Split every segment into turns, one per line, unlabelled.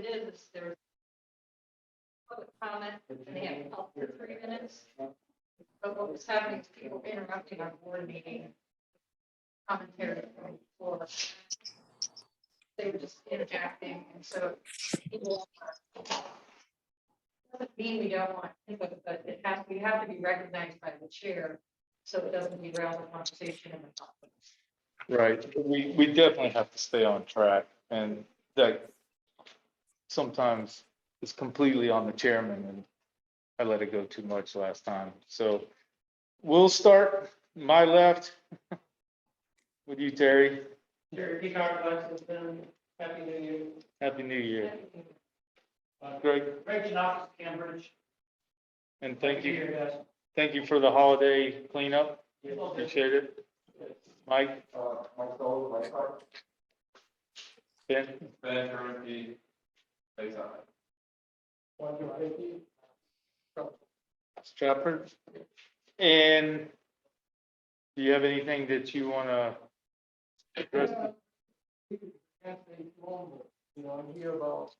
it is there's public comment and they have up to 3 minutes. But what was happening is people interrupting our board meeting commentary from the floor. They were just interjecting, and so people doesn't mean we don't want input, but it has we have to be recognized by the chair so it doesn't derail the conversation in the topic.
Right, we definitely have to stay on track, and that sometimes it's completely on the chairman, and I let it go too much last time. So we'll start my left with you, Terry.
Sure, God bless us, and Happy New Year.
Happy New Year. Greg,
Greg Knox, Cambridge.
and thank you.
Yes.
Thank you for the holiday cleanup. Appreciate it. Mike? Ben? Stratford? And do you have anything that you want to address?
You know, I hear about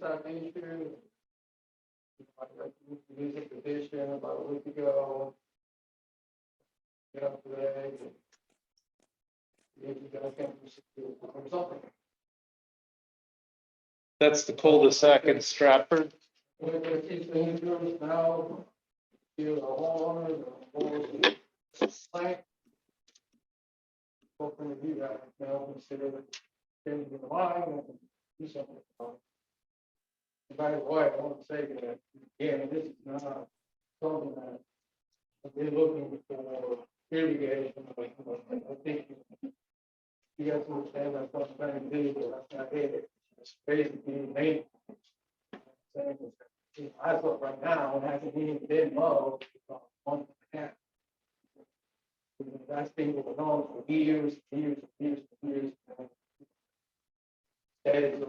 South Main Street. I read the music petition about a week ago. Get up today. Maybe you guys can do something.
That's the cul-de-sac in Stratford.
It's dangerous now. You know, homeowners, like. Hoping to do that, now consider it changing the line and do something about it. By the way, I want to say that, again, this is not something that I've been looking for irrigation. I think you guys understand that's what I'm trying to do, but that's not it. It's basically maintenance. I thought right now, it hasn't even been mowed for a month and a half. That's been going on for years, years, years, years. That is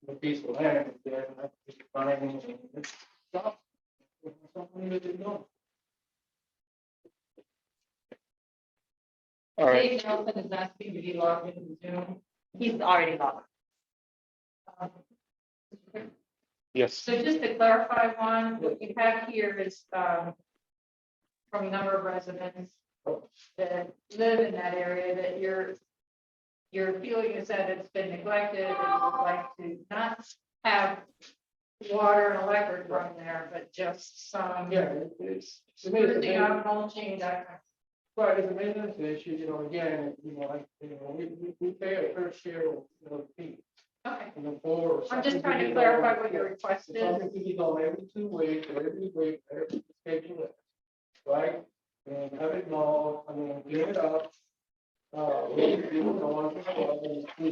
a piece of land there, and that's just finding and it's stuff. Something that they know.
All right.
Dave Nelson is asking to be logged into Zoom. He's already logged.
Yes.
So just to clarify one, what you have here is from a number of residents that live in that area that your feeling is that it's been neglected and you would like to not have water and electric run there, but just some
Yeah, it's.
squirting out mulching, that kind
Right, it's a maintenance issue, you know, again, like, we pay a fair share of the fee.
of. Okay,
For.
I'm just trying to clarify what your request is.
Something to be done every 2 weeks, or every week, every schedule, right? And have it mowed, I mean, clean it up. Spruce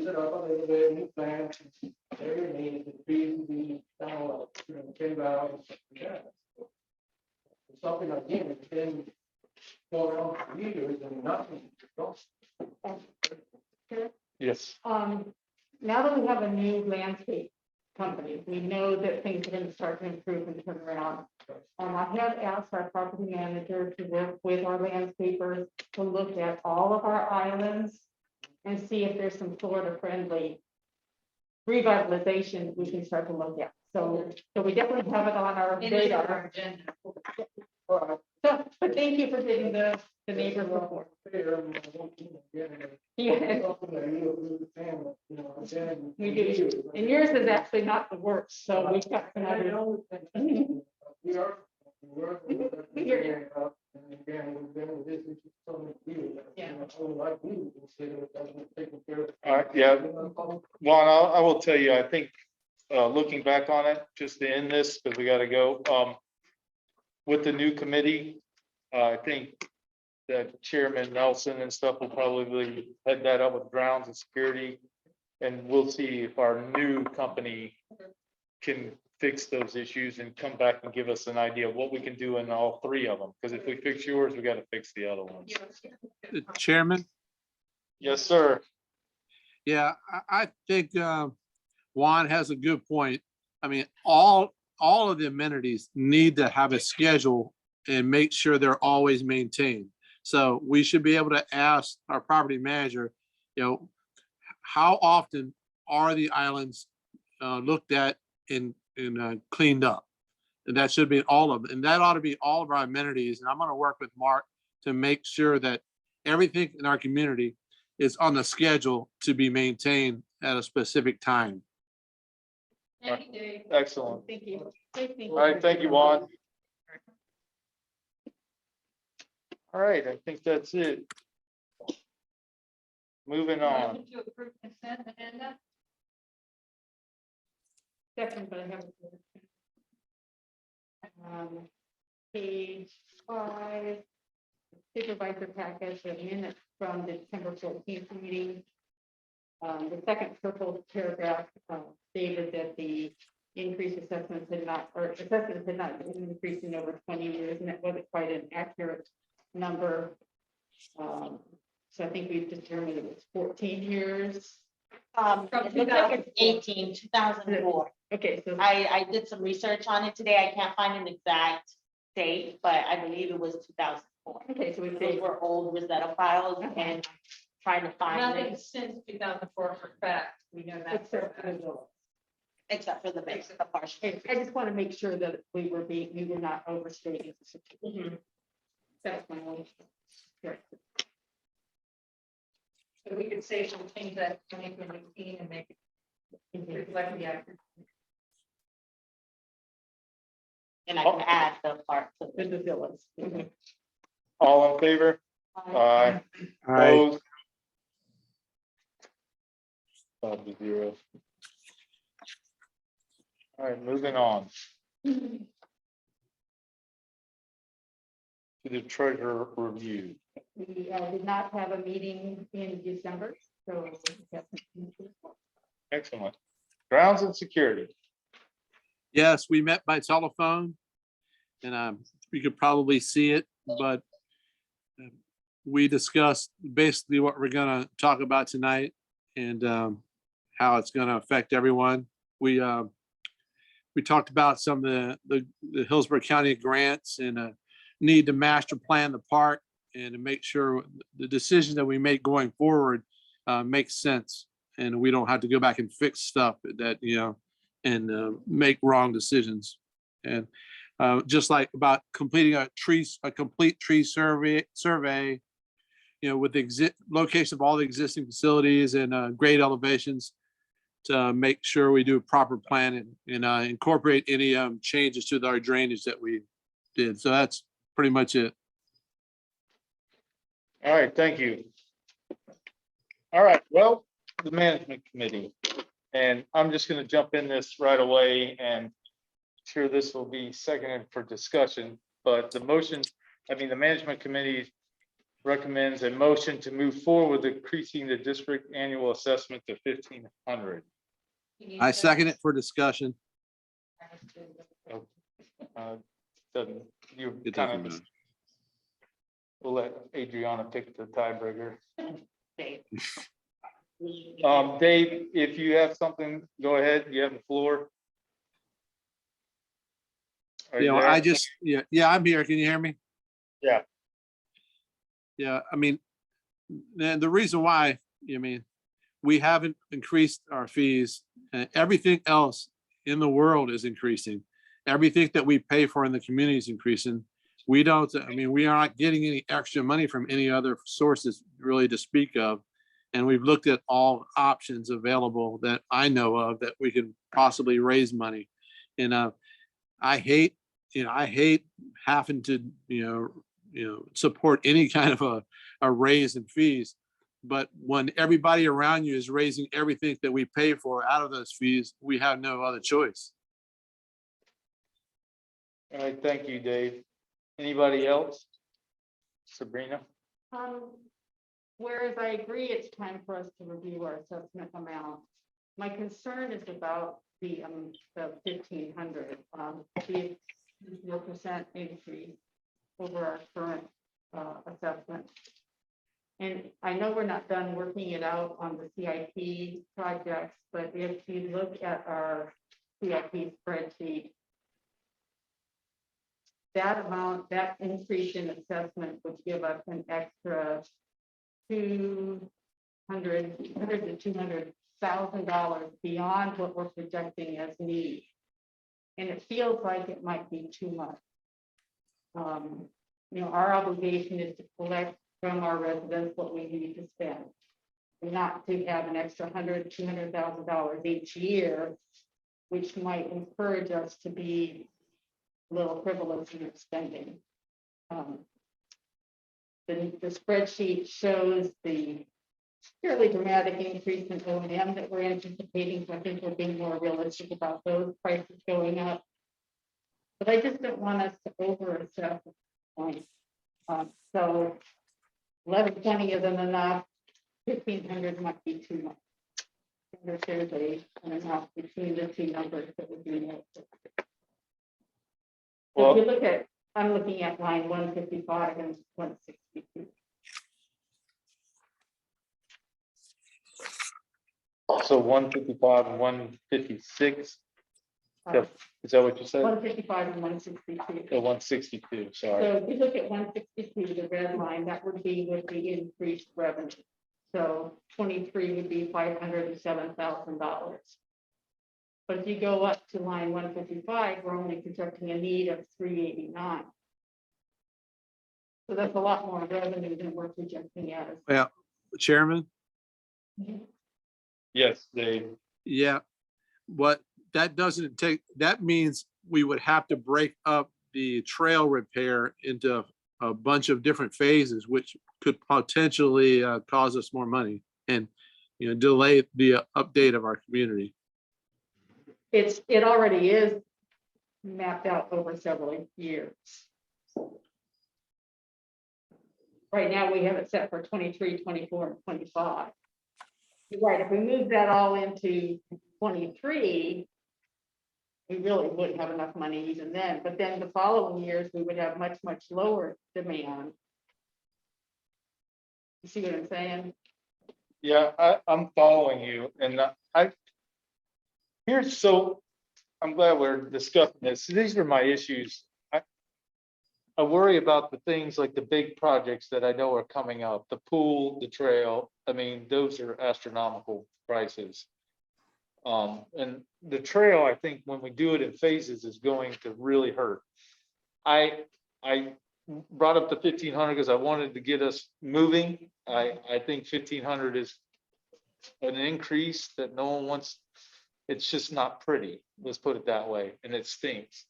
it up a little bit, new plants, very neat, the trees will be down, came out, yeah. Something again, it's been going on for years and nothing.
Yes.
Now that we have a new landscape company, we know that things are going to start to improve and turn around. I have asked our property manager to work with our landscapers to look at all of our islands and see if there's some Florida friendly revitalization we can start to look at. So we definitely have it on our
It is on
radar.
our agenda.
So, but thank you for getting the neighbor report. Yeah. We do. And yours is actually not the worst, so we've got some other.
We are.
We hear you.
And again, we've been with this issue so many years.
Yeah.
Like we consider it as taking care of.
All right, yeah. Juan, I will tell you, I think, looking back on it, just to end this, because we got to go, with the new committee, I think that Chairman Nelson and stuff will probably head that up with grounds and security. And we'll see if our new company can fix those issues and come back and give us an idea of what we can do in all 3 of them. Because if we fix yours, we got to fix the other ones.
Chairman,
Yes, sir.
yeah, I think Juan has a good point. I mean, all of the amenities need to have a schedule and make sure they're always maintained. So we should be able to ask our property manager, you know, how often are the islands looked at and cleaned up. And that should be all of it. And that ought to be all of our amenities. And I'm going to work with Mark to make sure that everything in our community is on the schedule to be maintained at a specific time.
Thank you, Dave.
Excellent.
Thank you.
All right, thank you, Juan. All right, I think that's it. Moving on.
Motion to approve consent agenda.
Second, but I have. Page 5, supervisor package, the minutes from the December 14th meeting. The second purple paragraph stated that the increased assessments had not been increased in over 20 years, and it wasn't quite an accurate number. So I think we've determined it was 14 years.
It looks like it's 2004.
Okay, so
I did some research on it today. I can't find an exact date, but I believe it was 2004.
okay, so we
Those
say
were old Rosetta files and trying to find
Nothing
it,
since 2004 for fact. We know that.
except for the bill.
except for the base, the partial.
I just want to make sure that we were not overstating the situation. That's my only.
So we could say we'll change that to 2018 and make it reflect the accurate.
And I can add the part to
With the villas.
All in favor? Aye.
Aye.
Opposed? 5-0. All right, moving on. To the treasurer review.
We did not have a meeting in December, so.
Excellent. Grounds and security.
Yes, we met by telephone and we could probably see it, but we discussed basically what we're gonna talk about tonight and how it's gonna affect everyone. We talked about some of the Hillsborough County grants and need to master plan the park and to make sure the decision that we make going forward makes sense. And we don't have to go back and fix stuff that, and make wrong decisions. And just like about completing a complete tree survey, with the location of all the existing facilities and grade elevations to make sure we do a proper plan and incorporate any changes to our drainage that we did. So that's pretty much it.
All right, thank you. All right, well, the management committee. And I'm just gonna jump in this right away and sure this will be seconded for discussion, but the management committee recommends a motion to move forward with increasing the district annual assessment to 1,500.
I second it for discussion.
Doesn't, you
It
kind
doesn't
of, we'll let Adriana pick the tiebreaker.
Dave.
Dave, if you have something, go ahead. You have the floor. Are you there?
Yeah, I'm here. Can you hear me?
Yeah.
Yeah, the reason why, we haven't increased our fees and everything else in the world is increasing. Everything that we pay for in the community is increasing. We are not getting any extra money from any other sources really to speak of. And we've looked at all options available that I know of that we can possibly raise money. And I hate having to, support any kind of a raise in fees. But when everybody around you is raising everything that we pay for out of those fees, we have no other choice.
All right, thank you, Dave. Anybody else? Sabrina?
Whereas I agree it's time for us to review our assessment amount. My concern is about the 1,500, the 4% increase over our current assessment. And I know we're not done working it out on the CIP projects, but if you look at our CIP spreadsheet, that amount, that increase in assessment would give us an extra 200 to $600,000 beyond what we're projecting as need. And it feels like it might be too much. Our obligation is to collect from our residents what we need to spend. And not to have an extra $200,000 each year, which might encourage us to be a little frivolous in our spending. The spreadsheet shows the fairly dramatic increase in O&M that we're anticipating, so I think we're being more realistic about those prices going up. But I just don't want us to overassess at this point. So 1120 isn't enough, 1500 might be too much. There's an amount between the two numbers that would be more. So
Well-
if you look at, I'm looking at line 155 and 162.
So 155 and 156,
Uh,
is that what you said?
155 and 162.
The 162, sorry.
So if you look at 162, the red line, that would be with the increased revenue. So 23 would be $507,000. But if you go up to line 155, we're only projecting a need of 389. So that's a lot more revenue than we're projecting as.
Chairman,
Yes, Dave.
yeah, what, that doesn't take, that means we would have to break up the trail repair into a bunch of different phases, which could potentially cause us more money and, delay the update of our community.
It already is mapped out over several years. Right now, we have it set for 23, 24, and 25. You're right, if we move that all into 23, we really wouldn't have enough money even then, but then the following years, we would have much, much lower demand. You see what I'm saying?
Yeah, I'm following you, and I'm glad we're discussing this. These are my issues. I worry about the things like the big projects that I know are coming up, the pool, the trail. I mean, those are astronomical prices. And the trail, I think when we do it in phases is going to really hurt. I brought up the 1,500 because I wanted to get us moving. I think 1,500 is an increase that no one wants. It's just not pretty. Let's put it that way. And it stinks.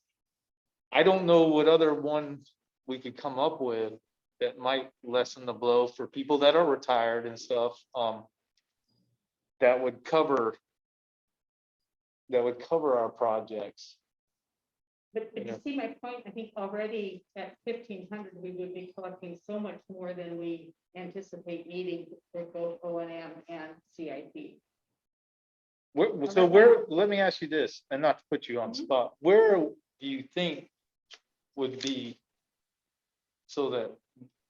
I don't know what other one we could come up with that might lessen the blow for people that are retired and stuff. That would cover our projects.
But
Yeah.
you see my point, I think already at 1,500, we would be collecting so much more than we anticipate needing for both O&M and CIP.
Let me ask you this, and not to put you on the spot, where do you think would be, so that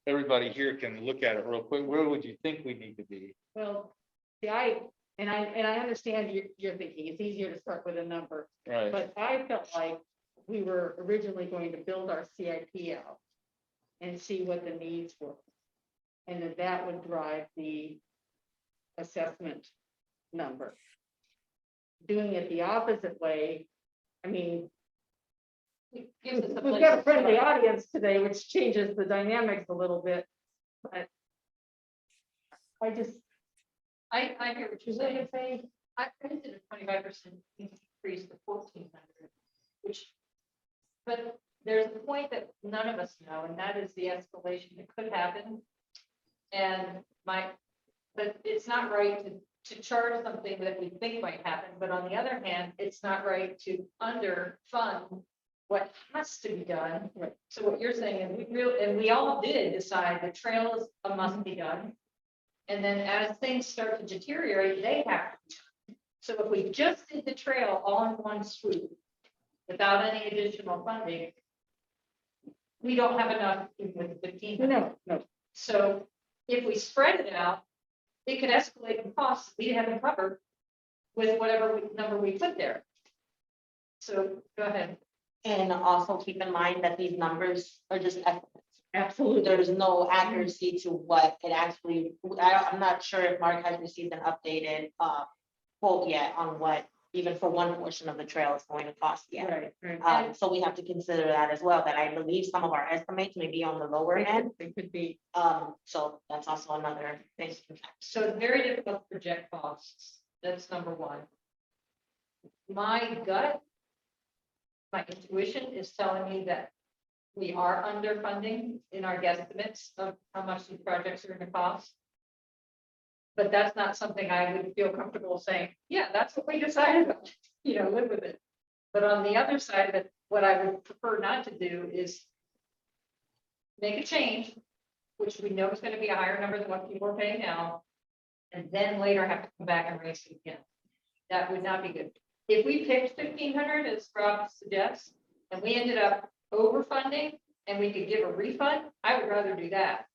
everybody here can look at it real quick, where would you think we need to be?
Well, see, I understand you're thinking it's easier to start with a number,
Right,
but I felt like we were originally going to build our CIP out and see what the needs were. And that would drive the assessment number. Doing it the opposite way, I mean,
It gives us a
we've
place
got a
to
friendly
start.
audience today, which changes the dynamics a little bit. But I
I hear what you're saying. I did a 25% increase to 1,400, which, but there's a point that none of us know, and that is the escalation that could happen. But it's not right to charge something that we think might happen, but on the other hand, it's not right to underfund what has to be done.
Right.
So what you're saying is we all did decide the trail is a must be done. And then as things start to deteriorate, they have to be done. So if we just did the trail all in one swoop, without any additional funding, we don't have enough with 15.
no.
So if we spread it out, it could escalate in costs we haven't covered with whatever number we put there. So go ahead.
And also keep in mind that these numbers are just estimates.
Absolutely.
There's no accuracy to what it actually, I'm not sure if Mark has received an updated quote yet on what, even for one portion of the trail is going to cost yet.
Right.
So we have to consider that as well, that I believe some of our estimates may be on the lower end.
It could be.
So that's also another thing.
So it's very difficult to project costs. That's number one. My gut, my intuition is telling me that we are underfunding in our guesstimates of how much these projects are gonna cost. But that's not something I would feel comfortable saying, yeah, that's what we decided, live with it. But on the other side of it, what I would prefer not to do is make a change, which we know is gonna be a higher number than what people are paying now, and then later have to come back and raise it again. That would not be good. If we picked 1,500, as Rob suggests, and we ended up overfunding and we could give a refund, I would rather do that.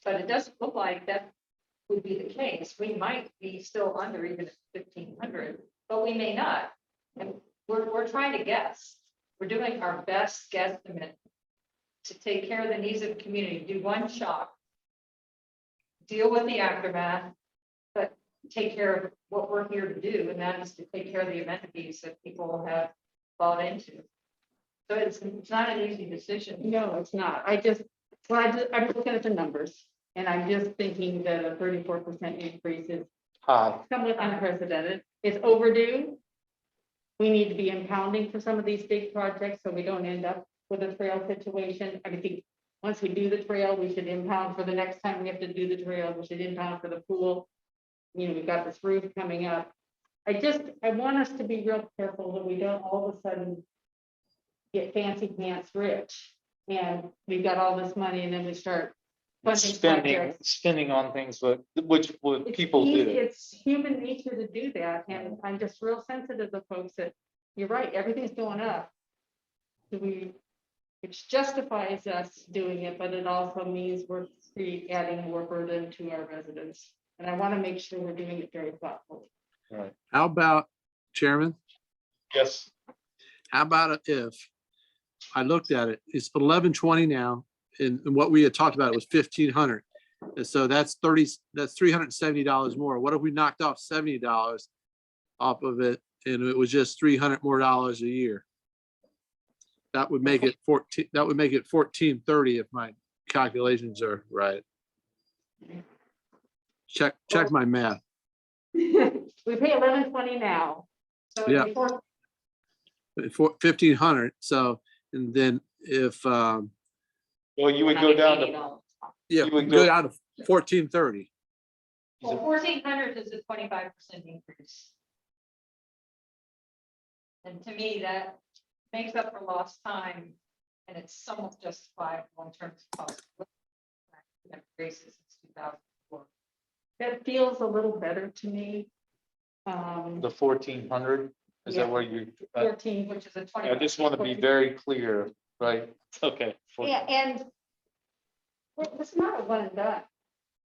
But it doesn't look like that would be the case. We might be still under even at 1,500, but we may not. And we're trying to guess. We're doing our best guesstimate to take care of the needs of the community, do one shot, deal with the aftermath, but take care of what we're here to do, and that is to take care of the amenities that people have bought into. So it's not an easy decision.
No, it's not. I'm looking at the numbers and I'm just thinking that a 34% increase is
Hi.
somewhat unprecedented. It's overdue. We need to be impounding for some of these big projects so we don't end up with a trail situation. I think once we do the trail, we should impound for the next time we have to do the trail. We should impound for the pool. We've got this roof coming up. I want us to be real careful that we don't all of a sudden get fancy pants rich. And we've got all this money and then we start funding projects.
Spending on things, which people do.
It's human nature to do that, and I'm just real sensitive to folks that, you're right, everything's going up. It justifies us doing it, but it also means we're adding more burden to our residents. And I want to make sure we're doing it very thoughtfully.
Right.
How about, Chairman,
Yes.
how about if I looked at it, it's 1120 now, and what we had talked about was 1,500. And so that's $370 more. What if we knocked off $70 off of it and it was just $300 more a year? That would make it 1430 if my calculations are right. Check my math.
We pay $11.20 now. So
Yeah.
before,
For 1,500. So, and then if,
Well, you would go down to,
yeah,
You
we
would
go
go-
down to 1,430.
Well, 1,400 is a 25% increase. And to me, that makes up for lost time, and it's somewhat justifiable in terms of cost. Raises since 2004.
that feels a little better to me.
the 1,400, is that
Yeah.
where you?
14,
Which is a
I
20.
just want to be very clear, right? Okay.
yeah, and it's not a one and done.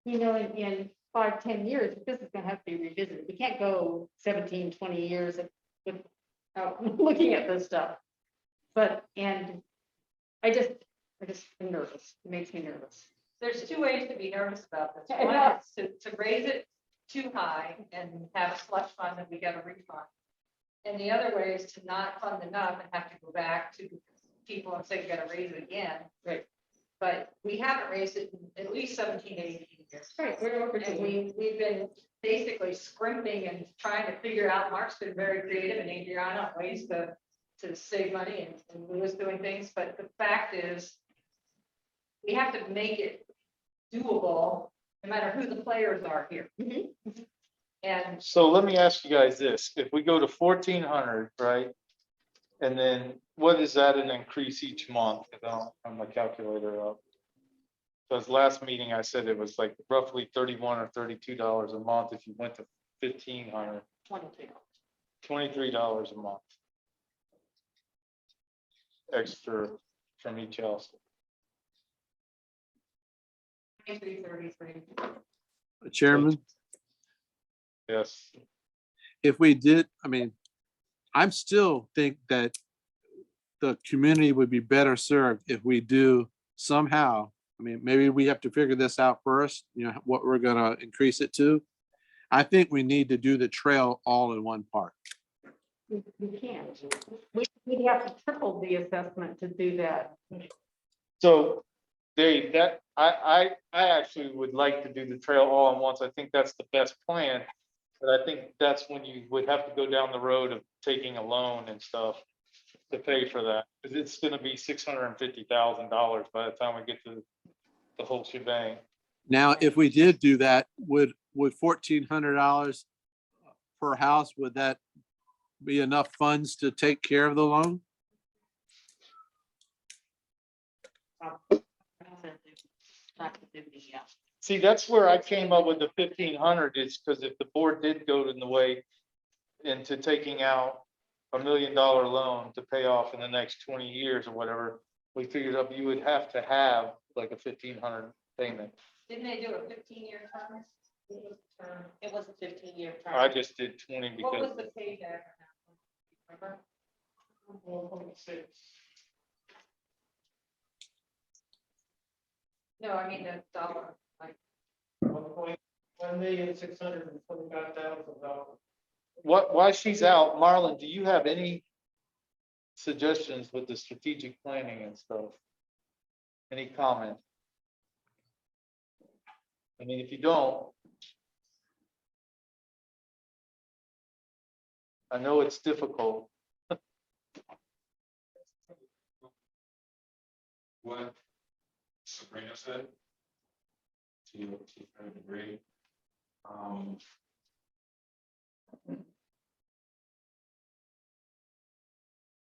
In 5-10 years, this is gonna have to be revisited. We can't go 17-20 years without looking at this stuff. And I just am nervous. It makes me nervous.
There's two ways to be nervous about this.
I
One
know.
is to raise it too high and have a slush fund and we get a refund. And the other way is to not fund enough and have to go back to people and say, you gotta raise it again.
Right.
But we haven't raised it in at least 17, 18 years.
Right, we're over
And
to
we've been basically scrimping and trying to figure out, Mark's been very creative and Adriana on ways to save money and Louis doing things, but the fact is we have to make it doable, no matter who the players are here. And
So let me ask you guys this, if we go to 1,400, right? And then what is that an increase each month? I don't have my calculator up. Because last meeting I said it was like roughly $31 or $32 a month if you went to 1,500, $23 a month. Extra from each house.
2333.
Chairman,
Yes.
if we did, I'm still think that the community would be better served if we do somehow. Maybe we have to figure this out first, what we're gonna increase it to. I think we need to do the trail all in one part.
We can't. We'd have to triple the assessment to do that.
So Dave, I actually would like to do the trail all at once. I think that's the best plan. But I think that's when you would have to go down the road of taking a loan and stuff to pay for that. Cause it's gonna be $650,000 by the time we get to the whole shebang.
Now, if we did do that, would $1,400 per house, would that be enough funds to take care of the loan?
Not to do the,
See, that's where I came up with the 1,500 is because if the board did go in the way into taking out $1 million loan to pay off in the next 20 years or whatever, we figured up you would have to have like a 1,500 payment.
Didn't they do a 15-year term?
It was a 15-year term.
I just did 20
What
because
was the pay there? Remember?
1.6.
No, I mean the dollar, like,
1,625,000.
while she's out, Marlon, do you have any suggestions with the strategic planning and stuff? Any comment? I mean, if you don't, I know it's difficult.
What Sabrina said, to a degree.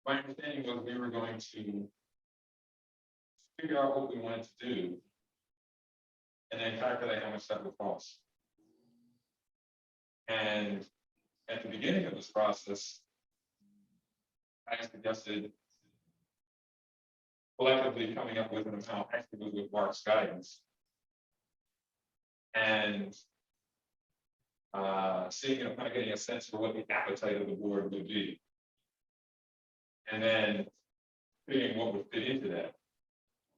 My understanding was we were going to figure out what we wanted to do and then calculate how much that would cost. And at the beginning of this process, I suggested collectively coming up with an amount, actually with Mark's guidance. And seeing, kind of getting a sense for what the appetite of the board would be. And then figuring what would fit into that.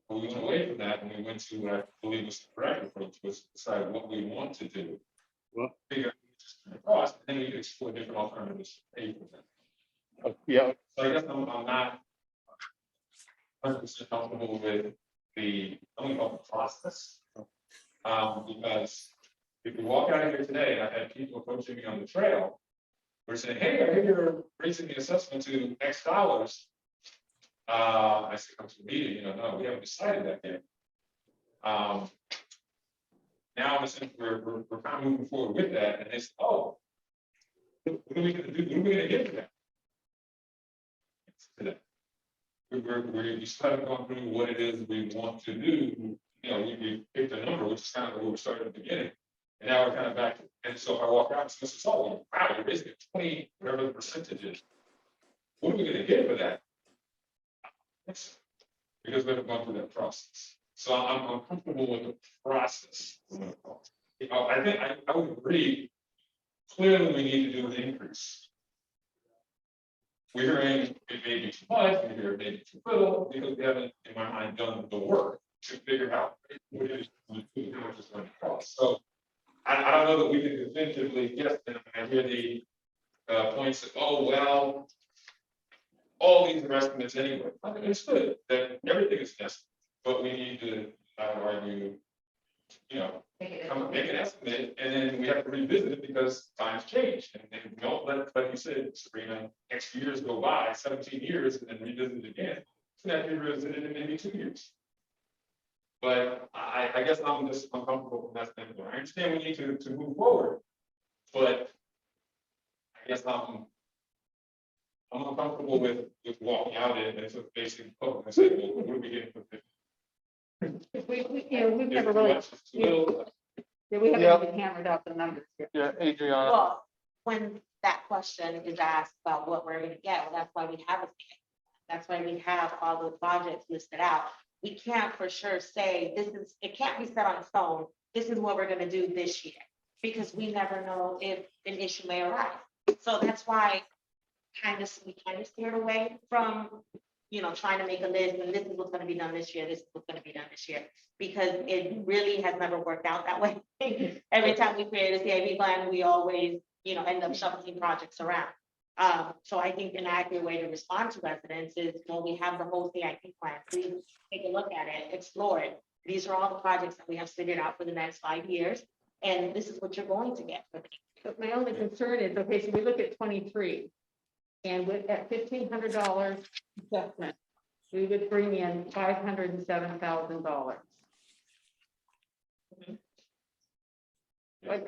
But we went away from that and we went to what I believe was the correct approach, was to decide what we want to do.
Well-
Figure out the cost, and then we could explore different alternatives to pay for them.
Yeah,
So I guess I'm not 100% comfortable with the, only about the process. Because if we walk out of here today, and I had people approaching me on the trail, we're saying, hey, I hear you're raising the assessment to X dollars. I said, come to the meeting, no, we haven't decided that yet. Now, in a sense, we're kind of moving forward with that, and it's, oh, what are we gonna do? What are we gonna get for that? We started going through what it is we want to do. We picked a number, which is kind of where we started at the beginning. And now we're kind of back. And so if I walk out and say, oh, wow, you're raising it 20, whatever the percentage is. What are we going to get for that? Because we haven't gone through that process. So I'm comfortable with the process. I think I would agree. Clearly, we need to do an increase. We're hearing it may be too much, we hear it may be too little, because we haven't, in my mind, done the work to figure out what it is, how much it's going to cost. So I don't know that we can definitively guess, and I hear the points that, oh, well, all these are estimates anyway. I mean, it's good that everything is estimated, but we need to, I would argue, make an estimate, and then we have to revisit it because times change. And we don't let, like you said, Sabrina, X years go by, 17 years, and then revisit it again. So that we revisit it in maybe 2 years. But I guess I'm just uncomfortable from that standpoint. I understand we need to move forward, but I guess I'm uncomfortable with walking out and sort of facing the public and saying, well, what are we getting for this?
We've never really, we haven't even hammered out the numbers yet.
yeah, Adriana.
well, when that question is asked about what we're gonna get, well, that's why we have a schedule. That's why we have all the projects listed out. We can't for sure say it can't be set on stone. This is what we're gonna do this year, because we never know if an issue may arise. So that's why we kind of steered away from trying to make a list and this is what's gonna be done this year, this is what's gonna be done this year. Because it really has never worked out that way. Every time we create a CIP plan, we always, end up shuffling projects around. So I think an accurate way to respond to residents is, when we have the whole CIP plan, please take a look at it, explore it. These are all the projects that we have figured out for the next 5 years, and this is what you're going to get for the.
But my only concern is, okay, so we look at 23. And with at $1,500 assessment, we would bring in $507,000.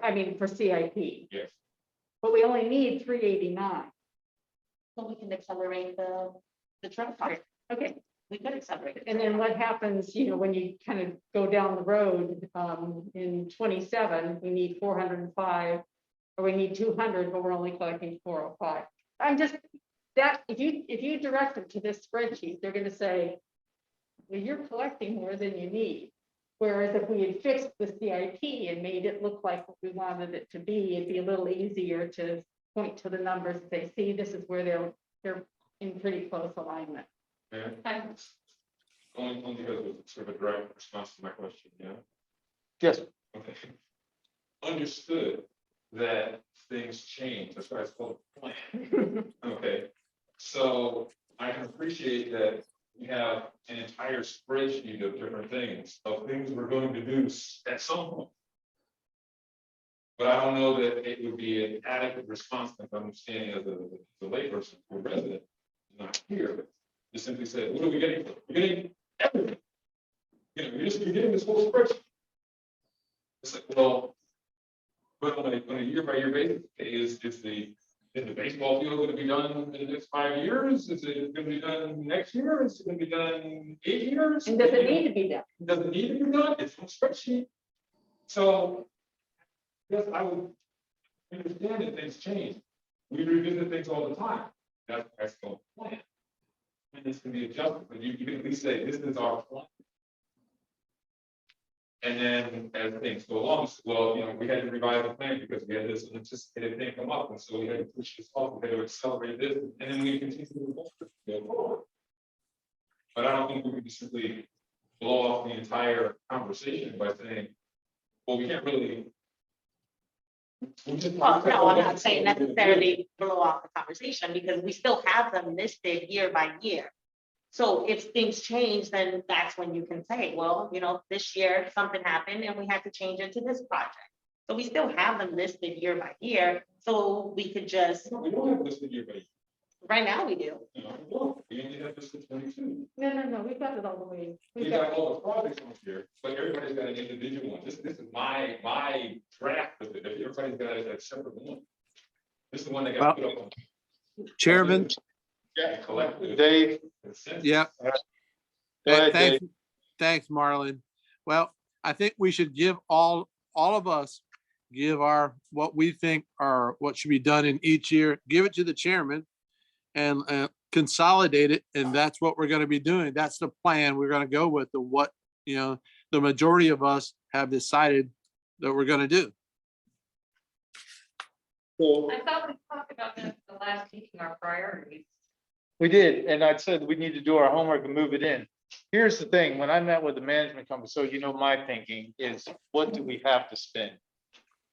I mean, for CIP,
Yes.
but we only need 389.
So we can accelerate the truck part.
Okay,
We could accelerate it.
and then what happens, when you kind of go down the road, in 27, we need 405, or we need 200, but we're only collecting 405. I'm just, that, if you direct them to this spreadsheet, they're gonna say, well, you're collecting more than you need. Whereas if we had fixed the CIP and made it look like what we wanted it to be, it'd be a little easier to point to the numbers and say, see, this is where they're in pretty close alignment.
Yeah. Only because it was sort of a direct response to my question, yeah.
Yes,
Okay. Understood that things change, that's why it's called a plan. Okay, so I can appreciate that we have an entire spreadsheet of different things, of things we're going to do at some point. But I don't know that it would be an adequate response, if I'm understanding as a layperson or resident, not here, to simply say, what are we getting? We're getting everything. You're getting this whole spreadsheet. It's like, well, but on a year by year basis, is the baseball field going to be done in the next 5 years? Is it going to be done next year? Is it going to be done 8 years?
And does it need to be done?
Does it need to be done? It's on spreadsheet. So, yes, I would understand that things change. We revisit things all the time. That's the plan. And this can be adjusted, but you can at least say, this is our plan. And then as things go along, well, we had to revise the plan because we had this unanticipated thing come up, and so we had to push this off, we had to accelerate this, and then we continue to go forward. But I don't think we can just simply blow off the entire conversation by saying, well, we can't really.
Well, no, I'm not saying necessarily blow off the conversation, because we still have them listed year by year. So if things change, then that's when you can say, well, this year something happened and we had to change it to this project. So we still have them listed year by year, so we could just,
No, we don't have this in year by year.
right now we do.
No, we only have this in 22.
No, we've got it all the way.
We got all the projects on here, but everybody's got an individual one. This is my draft of it. Everybody's got a separate one. This is the one that got put up on.
Chairman,
yeah,
Collective.
Dave,
Consent.
yeah,
go ahead,
thanks,
Dave.
thanks, Marlon. Well, I think we should give all of us, give what we think are what should be done in each year, give it to the chairman and consolidate it. And that's what we're going to be doing. That's the plan. We're going to go with the majority of us have decided that we're going to do.
So
I thought we talked about this the last meeting, our priorities.
we did, and I said we need to do our homework and move it in. Here's the thing, when I met with the management company, so my thinking is, what do we have to spend?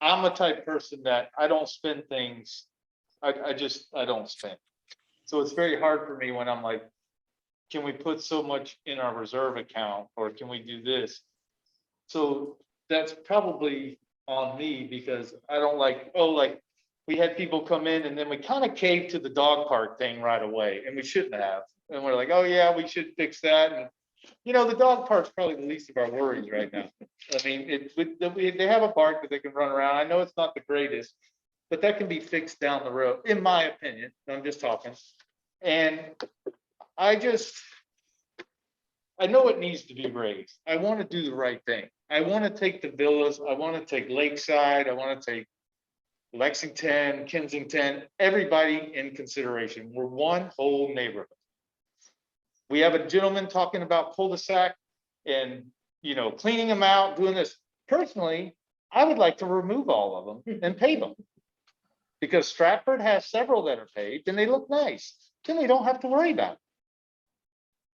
I'm a type person that I don't spend things, I don't spend. So it's very hard for me when I'm like, can we put so much in our reserve account, or can we do this? So that's probably on me, because I don't like, we had people come in and then we kind of caved to the dog park thing right away, and we shouldn't have. And we're like, oh yeah, we should fix that. And the dog park's probably the least of our worries right now. I mean, they have a park that they can run around. I know it's not the greatest, but that can be fixed down the road, in my opinion. I'm just talking. And I know it needs to be raised. I want to do the right thing. I want to take the villas. I want to take Lakeside. I want to take Lexington, Kensington, everybody in consideration. We're one whole neighborhood. We have a gentleman talking about cul-de-sac and, cleaning them out, doing this. Personally, I would like to remove all of them and pave them. Because Stratford has several that are paved and they look nice. Then we don't have to worry about it.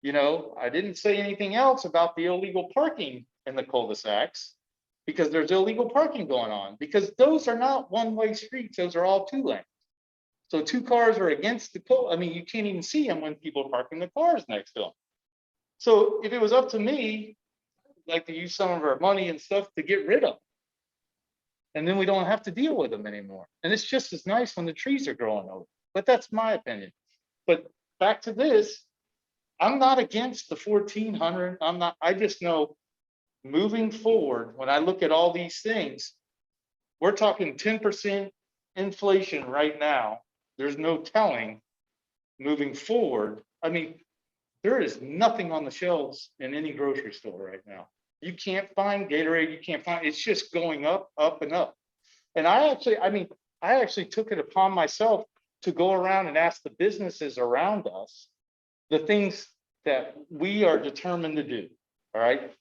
You know, I didn't say anything else about the illegal parking in the cul-de-sacs. Because there's illegal parking going on, because those are not one-way streets, those are all two lane. So two cars are against the code. I mean, you can't even see them when people are parking the cars next to them. So if it was up to me, I'd like to use some of our money and stuff to get rid of them. And then we don't have to deal with them anymore. And it's just as nice when the trees are growing over. But that's my opinion. But back to this, I'm not against the 1,400. I'm not, I just know moving forward, when I look at all these things, we're talking 10% inflation right now. There's no telling moving forward. I mean, there is nothing on the shelves in any grocery store right now. You can't find Gatorade, you can't find, it's just going up, up and up. And I actually took it upon myself to go around and ask the businesses around us the things that we are determined to do, all right?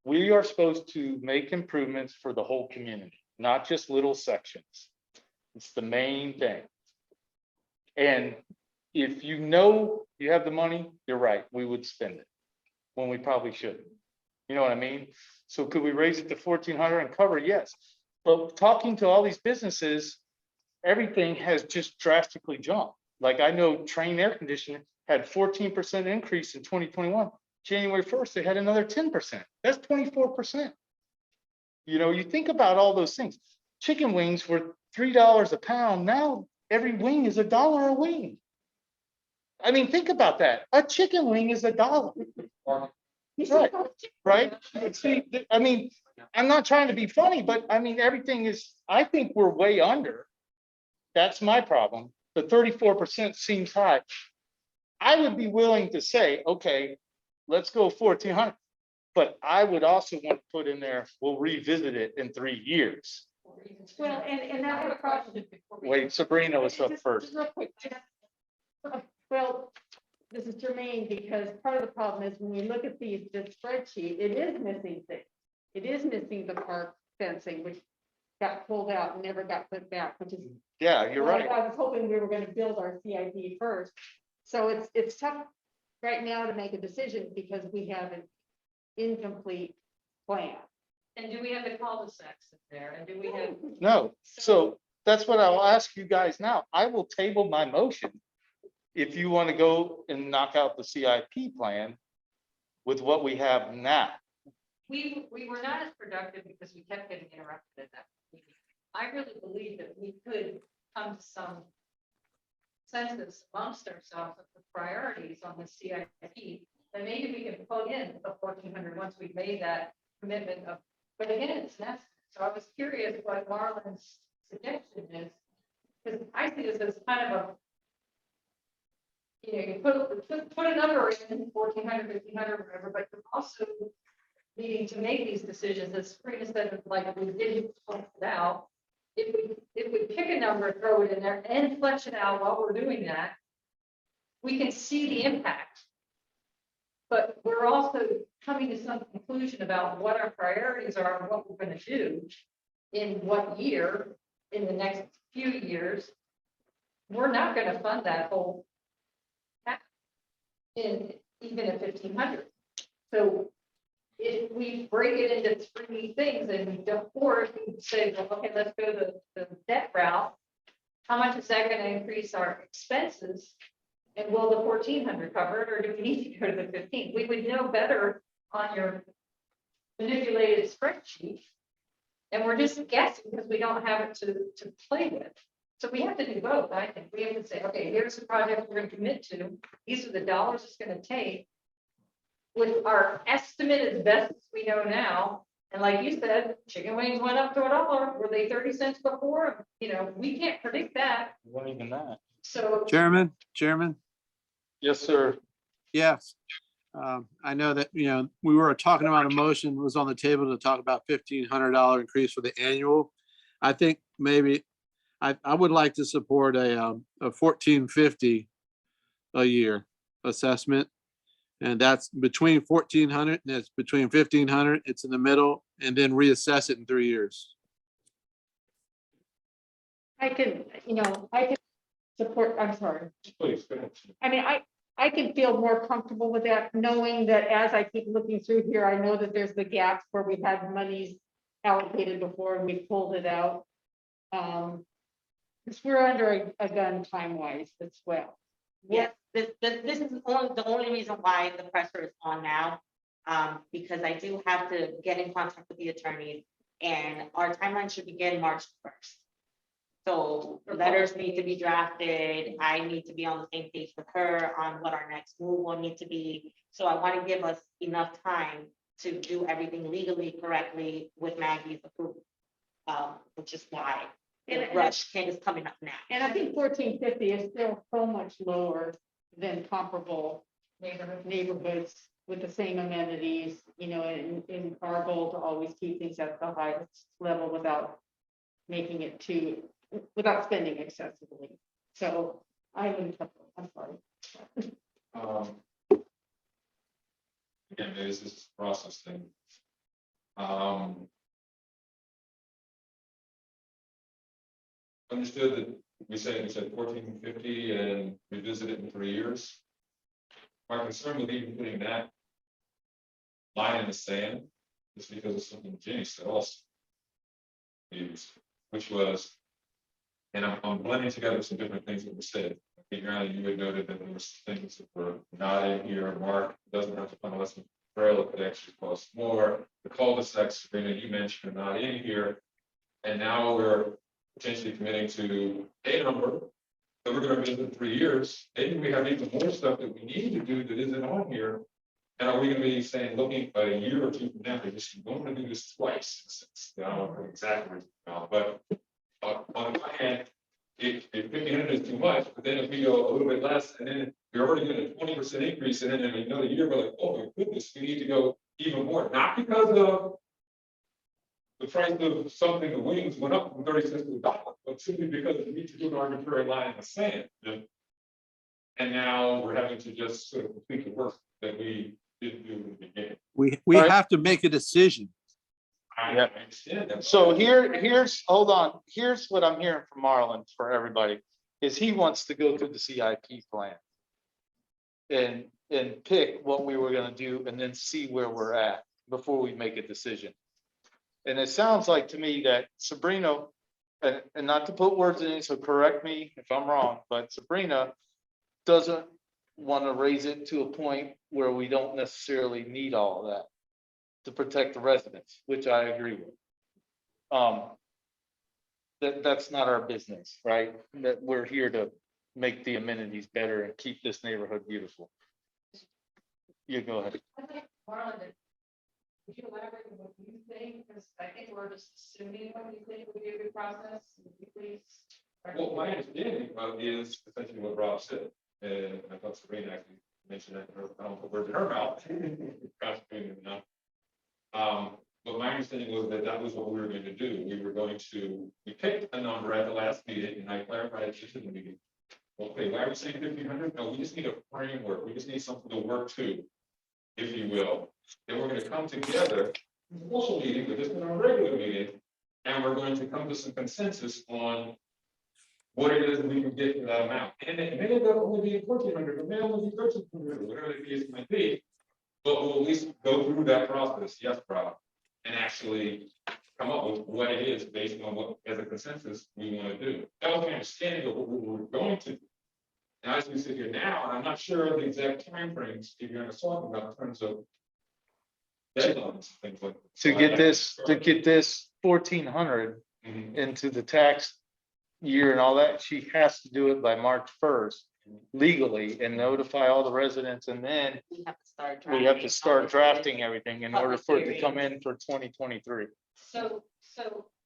We are supposed to make improvements for the whole community, not just little sections. It's the main thing. And if you know you have the money, you're right, we would spend it when we probably shouldn't. You know what I mean? So could we raise it to 1,400 and cover? Yes. But talking to all these businesses, everything has just drastically jumped. Like I know Train Air Conditioning had 14% increase in 2021. January 1st, they had another 10%. That's 24%. You know, you think about all those things. Chicken wings were $3 a pound. Now every wing is $1 a wing. I mean, think about that. A chicken wing is $1. Right, right? See, I mean, I'm not trying to be funny, but I mean, everything is, I think we're way under. That's my problem. The 34% seems high. I would be willing to say, okay, let's go 1,400. But I would also want to put in there, we'll revisit it in 3 years.
Well, and that was probably.
Wait, Sabrina was up
Just
first.
real quick. Well, this is germane because part of the problem is when we look at the spreadsheet, it is missing things. It is missing the park fencing, which got pulled out and never got put back, which is.
Yeah, you're right.
I was hoping we were gonna build our CIP first. So it's tough right now to make a decision because we have an incomplete plan.
And do we have the cul-de-sacs in there? And do we have?
No, so that's what I'll ask you guys now. I will table my motion. If you want to go and knock out the CIP plan with what we have now.
We were not as productive because we kept getting interrupted at that meeting. I really believe that we could come to some consensus amongst ourselves of the priorities on the CIP. And maybe we can plug in the 1,400 once we've made that commitment of, but again, it's necessary. So I was curious what Marlon's suggestion is, because I see this as kind of a, you know, you put a number in 1,400, 1,500, whatever, but you're also needing to make these decisions, as Sabrina said, like we did point it out. If we pick a number, throw it in there and flesh it out while we're doing that, we can see the impact. But we're also coming to some conclusion about what our priorities are and what we're going to do in what year, in the next few years. We're not going to fund that whole in even at 1,500. So if we break it into 3 things and we don't, or if we say, well, okay, let's go the debt route, how much is that going to increase our expenses? And will the 1,400 cover it, or do we need to go to the 15? We would know better on your manipulated spreadsheet. And we're just guessing because we don't have it to play with. So we have to do both. I think we have to say, okay, here's the project we're going to commit to. These are the dollars it's going to take. With our estimate as best as we know now, and like you said, chicken wings went up to $1. Were they 30 cents before? You know, we can't predict that.
It wasn't even that.
So
Chairman,
Yes, sir.
yes. I know that, you know, we were talking about a motion was on the table to talk about $1,500 increase for the annual. I think maybe I would like to support a $1,450 a year assessment. And that's between 1,400 and it's between 1,500. It's in the middle, and then reassess it in 3 years.
I can support, I'm sorry.
Please, go ahead.
I mean, I can feel more comfortable with that, knowing that as I keep looking through here, I know that there's the gaps where we had monies allocated before and we pulled it out. Because we're under a gun time-wise as well.
Yes, this is the only reason why the pressure is on now. Because I do have to get in contact with the attorneys, and our timeline should begin March 1st. So letters need to be drafted. I need to be on the same page with her on what our next move will need to be. So I want to give us enough time to do everything legally correctly with Maggie's approval. Which is why the
And-
rush is coming up now.
And I think 1450 is still so much lower than comparable neighborhoods with the same amenities, you know, in our goal to always keep things at the highest level without making it without spending excessively. So I'm sorry.
Again, maybe this is a process thing. Understood that we said 1450 and revisit it in 3 years. My concern with even putting that line in the sand is because of something Jenny said also. Which was, and I'm blending together some different things that were said. I think you had noted that there were some things that were not in here. Mark doesn't have to find a lesson trail if it actually costs more. The cul-de-sacs, you mentioned, are not in here. And now we're potentially committing to a number that we're going to visit in 3 years. Maybe we have even more stuff that we need to do that isn't on here. And are we going to be saying, looking at a year or two from now, we just don't want to do this twice? I don't know exactly, but on the one hand, if 1,500 is too much, but then if we go a little bit less, and then we're already getting a 20% increase, and then in another year, we're like, oh my goodness, we need to go even more, not because of the price of something, the wings went up from 30 cents to $1, but simply because we need to do an arbitrary line in the sand. And now we're having to just sort of complete the work that we didn't do in the beginning.
We
All right.
have to make a decision.
I
Yeah.
understand that.
So hold on, here's what I'm hearing from Marlon for everybody, is he wants to go through the CIP plan. And pick what we were gonna do and then see where we're at before we make a decision. And it sounds like to me that Sabrina, and not to put words in it, so correct me if I'm wrong, but Sabrina doesn't want to raise it to a point where we don't necessarily need all of that to protect the residents, which I agree with. That's not our business, right? That we're here to make the amenities better and keep this neighborhood beautiful. You go ahead.
I think, Marlon, would you elaborate on what you think? Because I think we're just assuming what you think would be a good process. Would you please?
Well, my understanding is essentially what Rob said, and I thought Sabrina actually mentioned that, I don't put words in her mouth. But my understanding was that that was what we were going to do. We picked a number at the last meeting, and I clarified it just in the meeting. Okay, why are we saying 1,500? No, we just need a framework. We just need something to work to, if you will. Then we're going to come together, also meeting, but this is our regular meeting, and we're going to come to some consensus on what it is that we can get for that amount. And it may only be 1,400, it may only be 1,300, whatever the case might be. But we'll at least go through that process, yes, Rob, and actually come up with what it is based on what, as a consensus, we want to do. That was my understanding of what we were going to do. And as we sit here now, and I'm not sure of the exact timeframes Steve you're talking about in terms of deadlines, things like that.
To get this 1,400
Mhm.
into the tax year and all that, she has to do it by March 1st legally and notify all the residents, and then
We have to start.
we have to start drafting
it.
everything in order for it to come in for 2023.
So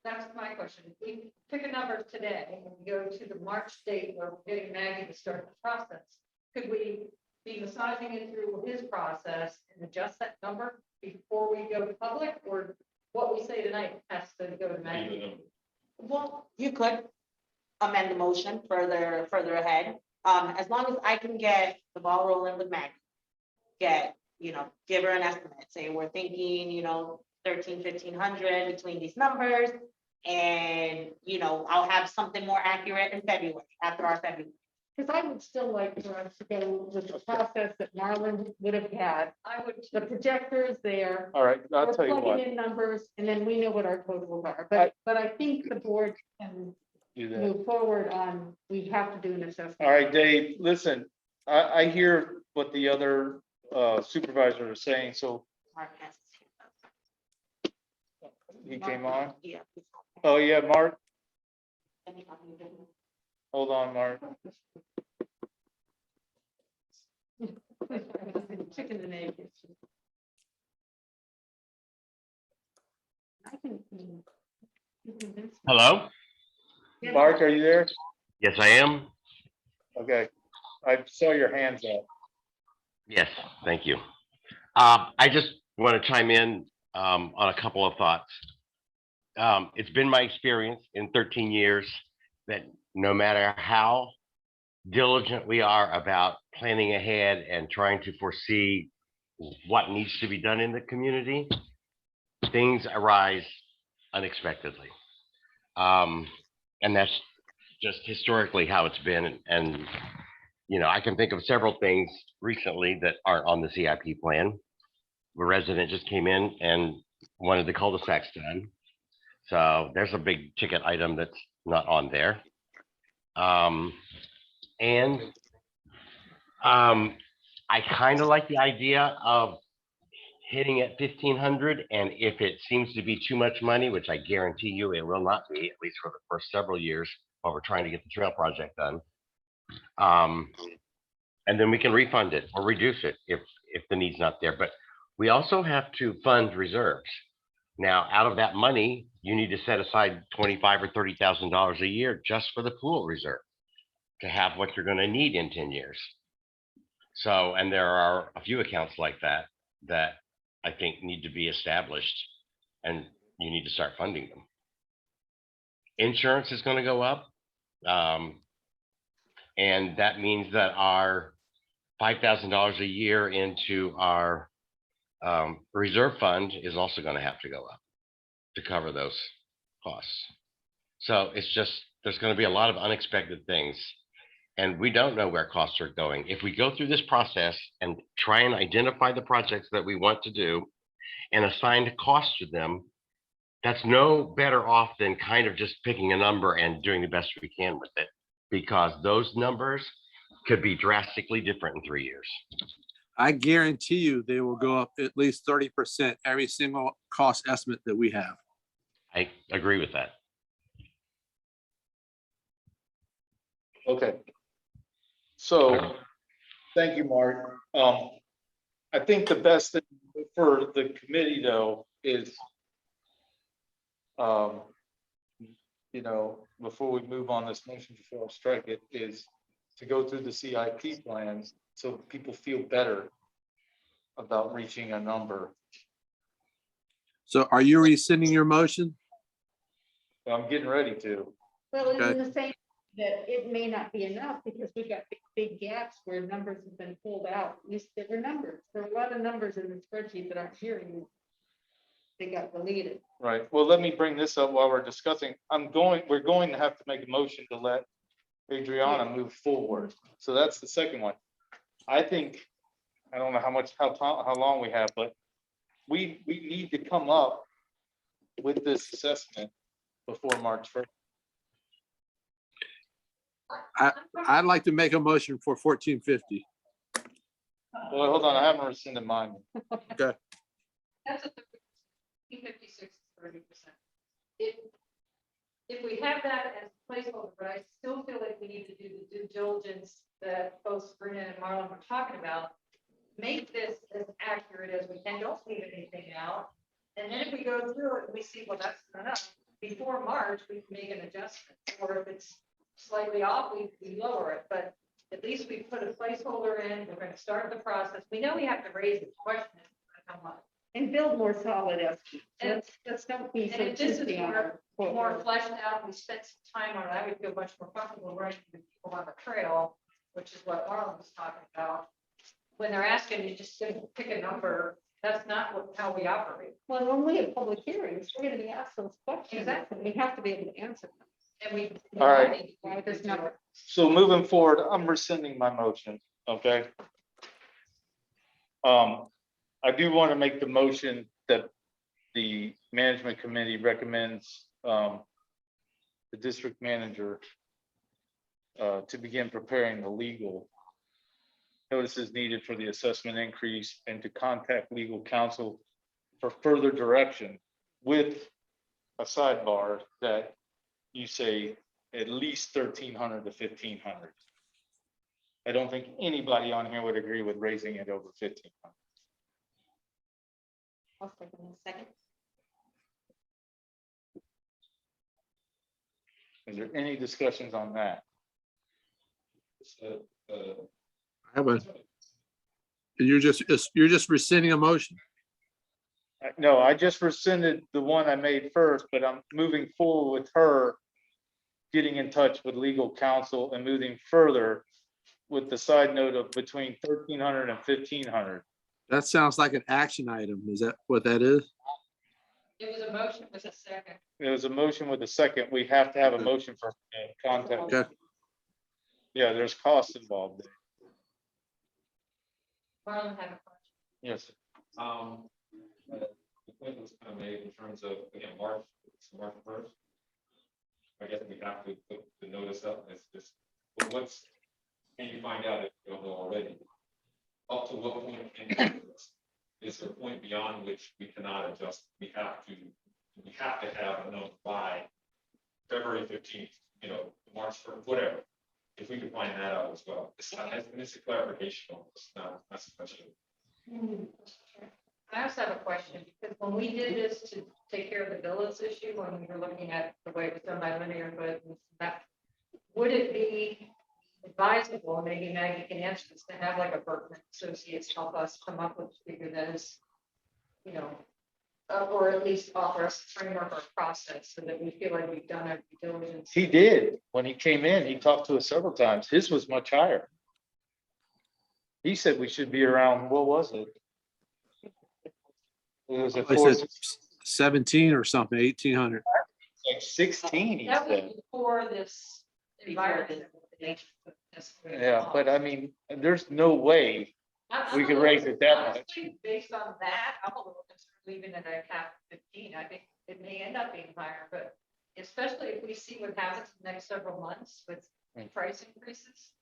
that's my question. If we pick a number today and we go to the March date where we're getting Maggie to start the process, could we be massaging it through his process and adjust that number before we go to public, or what we say tonight has to go to Maggie?
Well, you could amend the motion further ahead, as long as I can get the ball rolling with Maggie. Give her an estimate, say we're thinking, 1,100 between these numbers. And, I'll have something more accurate in February, after our February.
Because I would still like for us to go with the process that Marlon would have had.
I would,
The projector is there.
All right, I'll
We're
tell you what,
plugging in numbers and then we know what our totals are. But I think the board can
do that.
move forward on, we have to do an assessment.
All right, Dave, listen, I hear what the other supervisors are saying, so
Mark has
he came on.
Yeah.
Oh, yeah, Mark, hold on, Mark.
Chicken and egg. I can.
Hello?
Mark, are you there?
Yes, I am.
Okay, I saw your hands up.
Yes, thank you. I just want to chime in on a couple of thoughts. It's been my experience in 13 years that no matter how diligent we are about planning ahead and trying to foresee what needs to be done in the community, things arise unexpectedly. And that's just historically how it's been. And, you know, I can think of several things recently that aren't on the CIP plan. A resident just came in and wanted the cul-de-sacs done. So there's a big ticket item that's not on there. I kind of like the idea of hitting at 1,500, and if it seems to be too much money, which I guarantee you it will not be, at least for the first several years while we're trying to get the trail project done. And then we can refund it or reduce it if the need's not there. But we also have to fund reserves. Now, out of that money, you need to set aside $25,000 or $30,000 a year just for the pool reserve to have what you're going to need in 10 years. So, and there are a few accounts like that that I think need to be established, and you need to start funding them. Insurance is going to go up. And that means that our $5,000 a year into our reserve fund is also going to have to go up to cover those costs. So it's just, there's going to be a lot of unexpected things, and we don't know where costs are going. If we go through this process and try and identify the projects that we want to do and assign costs to them, that's no better off than kind of just picking a number and doing the best we can with it, because those numbers could be drastically different in 3 years.
I guarantee you they will go up at least 30% every single cost estimate that we have.
I agree with that.
Okay. So, thank you, Mark. I think the best thing for the committee though is, you know, before we move on this motion to fail strike it, is to go through the CIP plans so people feel better about reaching a number.
So are you rescinding your motion?
I'm getting ready to.
Well,
Okay.
in the same, that it may not be enough because we've got big gaps where numbers have been pulled out. There were numbers, there are a lot of numbers in the spreadsheet that aren't here anymore. They got deleted.
Right. Well, let me bring this up while we're discussing. We're going to have to make a motion to let Adriana move forward. So that's the second one. I think, I don't know how long we have, but we need to come up with this assessment before March 1st.
I'd like to make a motion for 1450.
Well, hold on, I haven't rescinded mine.
that's a 56, 30%. If we have that as a placeholder, but I still feel like we need to do the due diligence that both Brenda and Marlon were talking about. Make this as accurate as we can, don't leave anything out. And then if we go through it, and we see, well, that's not enough, before March, we can make an adjustment, or if it's slightly off, we lower it, but at least we put a placeholder in, we're gonna start the process. We know we have to raise the question, how much.
And build more solid estimates.
And-
Let's don't be so
And if this is
choosy on
more fleshed out, we spent some time on it, I would feel much more comfortable running with people on the trail, which is what Marlon was talking about. When they're asking you just to pick a number, that's not how we operate.
Well, when we have public hearings, we're gonna be asked those questions.
Exactly.
We have to be able to answer them.
And we.
All right.
Why this number?
So moving forward, I'm rescinding my motion, okay? I do want to make the motion that the management committee recommends, the district manager to begin preparing the legal notices needed for the assessment increase and to contact legal counsel for further direction with a sidebar that you say at least 1,300 to 1,500. I don't think anybody on here would agree with raising it over 1,500.
I'll second in a second.
Is there any discussions on that?
I have a, you're just rescinding a motion.
No, I just rescinded the one I made first, but I'm moving forward with her getting in touch with legal counsel and moving further with the side note of between 1,300 and 1,500.
That sounds like an action item. Is that what that is?
It was a motion with a second.
There was a motion with a second. We have to have a motion for contact.
Okay.
Yeah, there's costs involved.
Marlon had a question.
Yes.
The point was kind of made in terms of, again, March 1st. I guess we have to put the notice up, it's just, but what's, can you find out if you don't know already? Up to what point can you do this? Is there a point beyond which we cannot adjust? We have to have a note by February 15th, March 1st, whatever. If we could find that out as well. It's a clarification on this, not a question.
I also have a question, because when we did this to take care of the villas issue, when we were looking at the way it was done by linear, but that, would it be advisable, maybe Maggie can answer this, to have like a Berkman Associates help us come up with a figure that is, or at least offer us a framework or process so that we feel like we've done our due diligence.
He did. When he came in, he talked to us several times. His was much higher. He said we should be around, what was it? It was a
I said 17 or something, 1,800.
like 16, he
That was
said.
before this environment.
Yeah, but I mean, there's no way we could raise it that much.
Honestly, based on that, I'm a little concerned leaving it at cap 15. I think it may end up being higher, but especially if we see what happens in the next several months with price increases.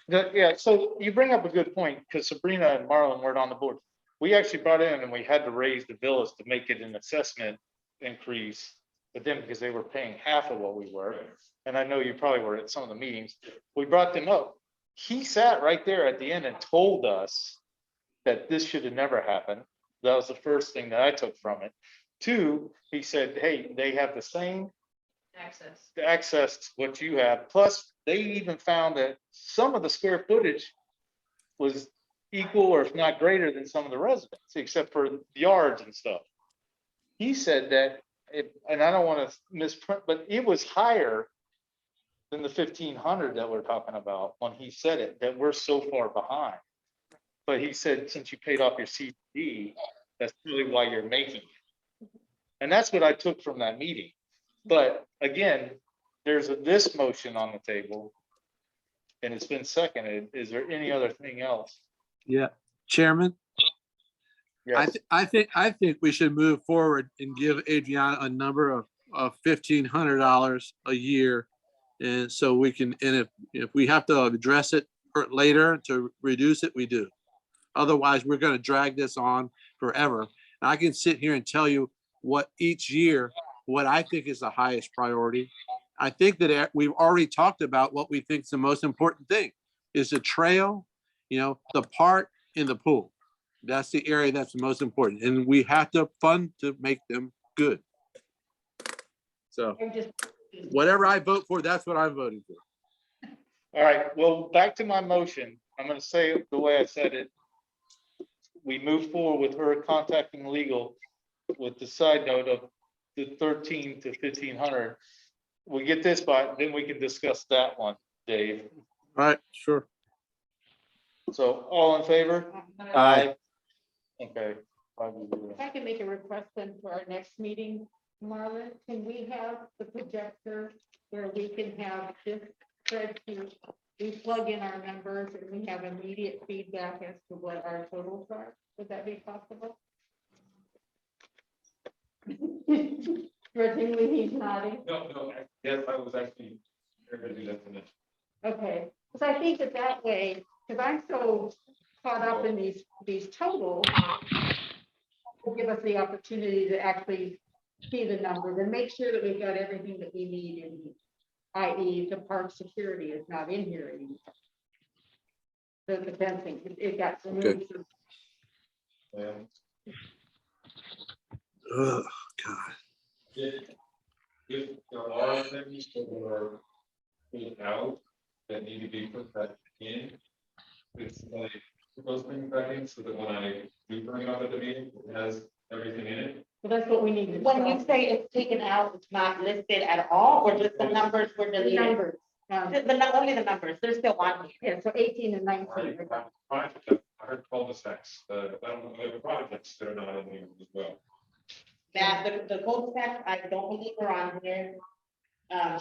Yeah, so you bring up a good point, because Sabrina and Marlon weren't on the board. We actually brought in and we had to raise the villas to make it an assessment increase, but then because they were paying half of what we were, and I know you probably were at some of the meetings, we brought them up. He sat right there at the end and told us that this should have never happened. That was the first thing that I took from it. Two, he said, hey, they have the same access to what you have. Plus, they even found that some of the square footage was equal or if not greater than some of the residents, except for yards and stuff. He said that, and I don't want to misprint, but it was higher than the 1,500 that we're talking about when he said it, that we're so far behind. But he said, since you paid off your CD, that's really why you're making it. And that's what I took from that meeting. But again, there's this motion on the table and it's been seconded. Is there any other thing else?
Yeah, Chairman,
Yes.
I think we should move forward and give Adriana a number of $1,500 a year. And so we can, and if we have to address it later to reduce it, we do. Otherwise, we're going to drag this on forever. And I can sit here and tell you what each year, what I think is the highest priority. I think that we've already talked about what we think is the most important thing is the trail, the park and the pool. That's the area that's the most important. And we have to fund to make them good. So whatever I vote for, that's what I'm voting for.
All right, well, back to my motion. I'm going to say it the way I said it. We move forward with her contacting legal with the side note of the 13 to 1,500. We get this by, then we can discuss that one, Dave.
All right, sure.
So all in favor?
Aye.
Okay.
If I can make a request then for our next meeting, Marlon, can we have the projector where we can have this spreadsheet? We plug in our numbers and we have immediate feedback as to what our totals are. Would that be possible? Grudgingly, he's nodding.
No, yes, I was actually, going to do that tonight.
Okay, because I think that way, because I'm so caught up in these totals, will give us the opportunity to actually see the numbers and make sure that we've got everything that we need in, i.e. the park security is not in here anymore. The fencing, it got removed.
And
Oh, God.
if there are things that are pulled out that need to be put back in, it's like, put those things back in so that when I do bring it up at the meeting, it has everything in it.
Well, that's what we need to.
When you say it's taken out, it's not listed at all, or just the numbers were
The
deleted?
numbers,
Only the numbers, they're still on here.
yeah, so 18 and 19.
I heard cul-de-sacs, I don't know, the projects that are not in here as well.
That, the cul-de-sac, I don't believe are on here.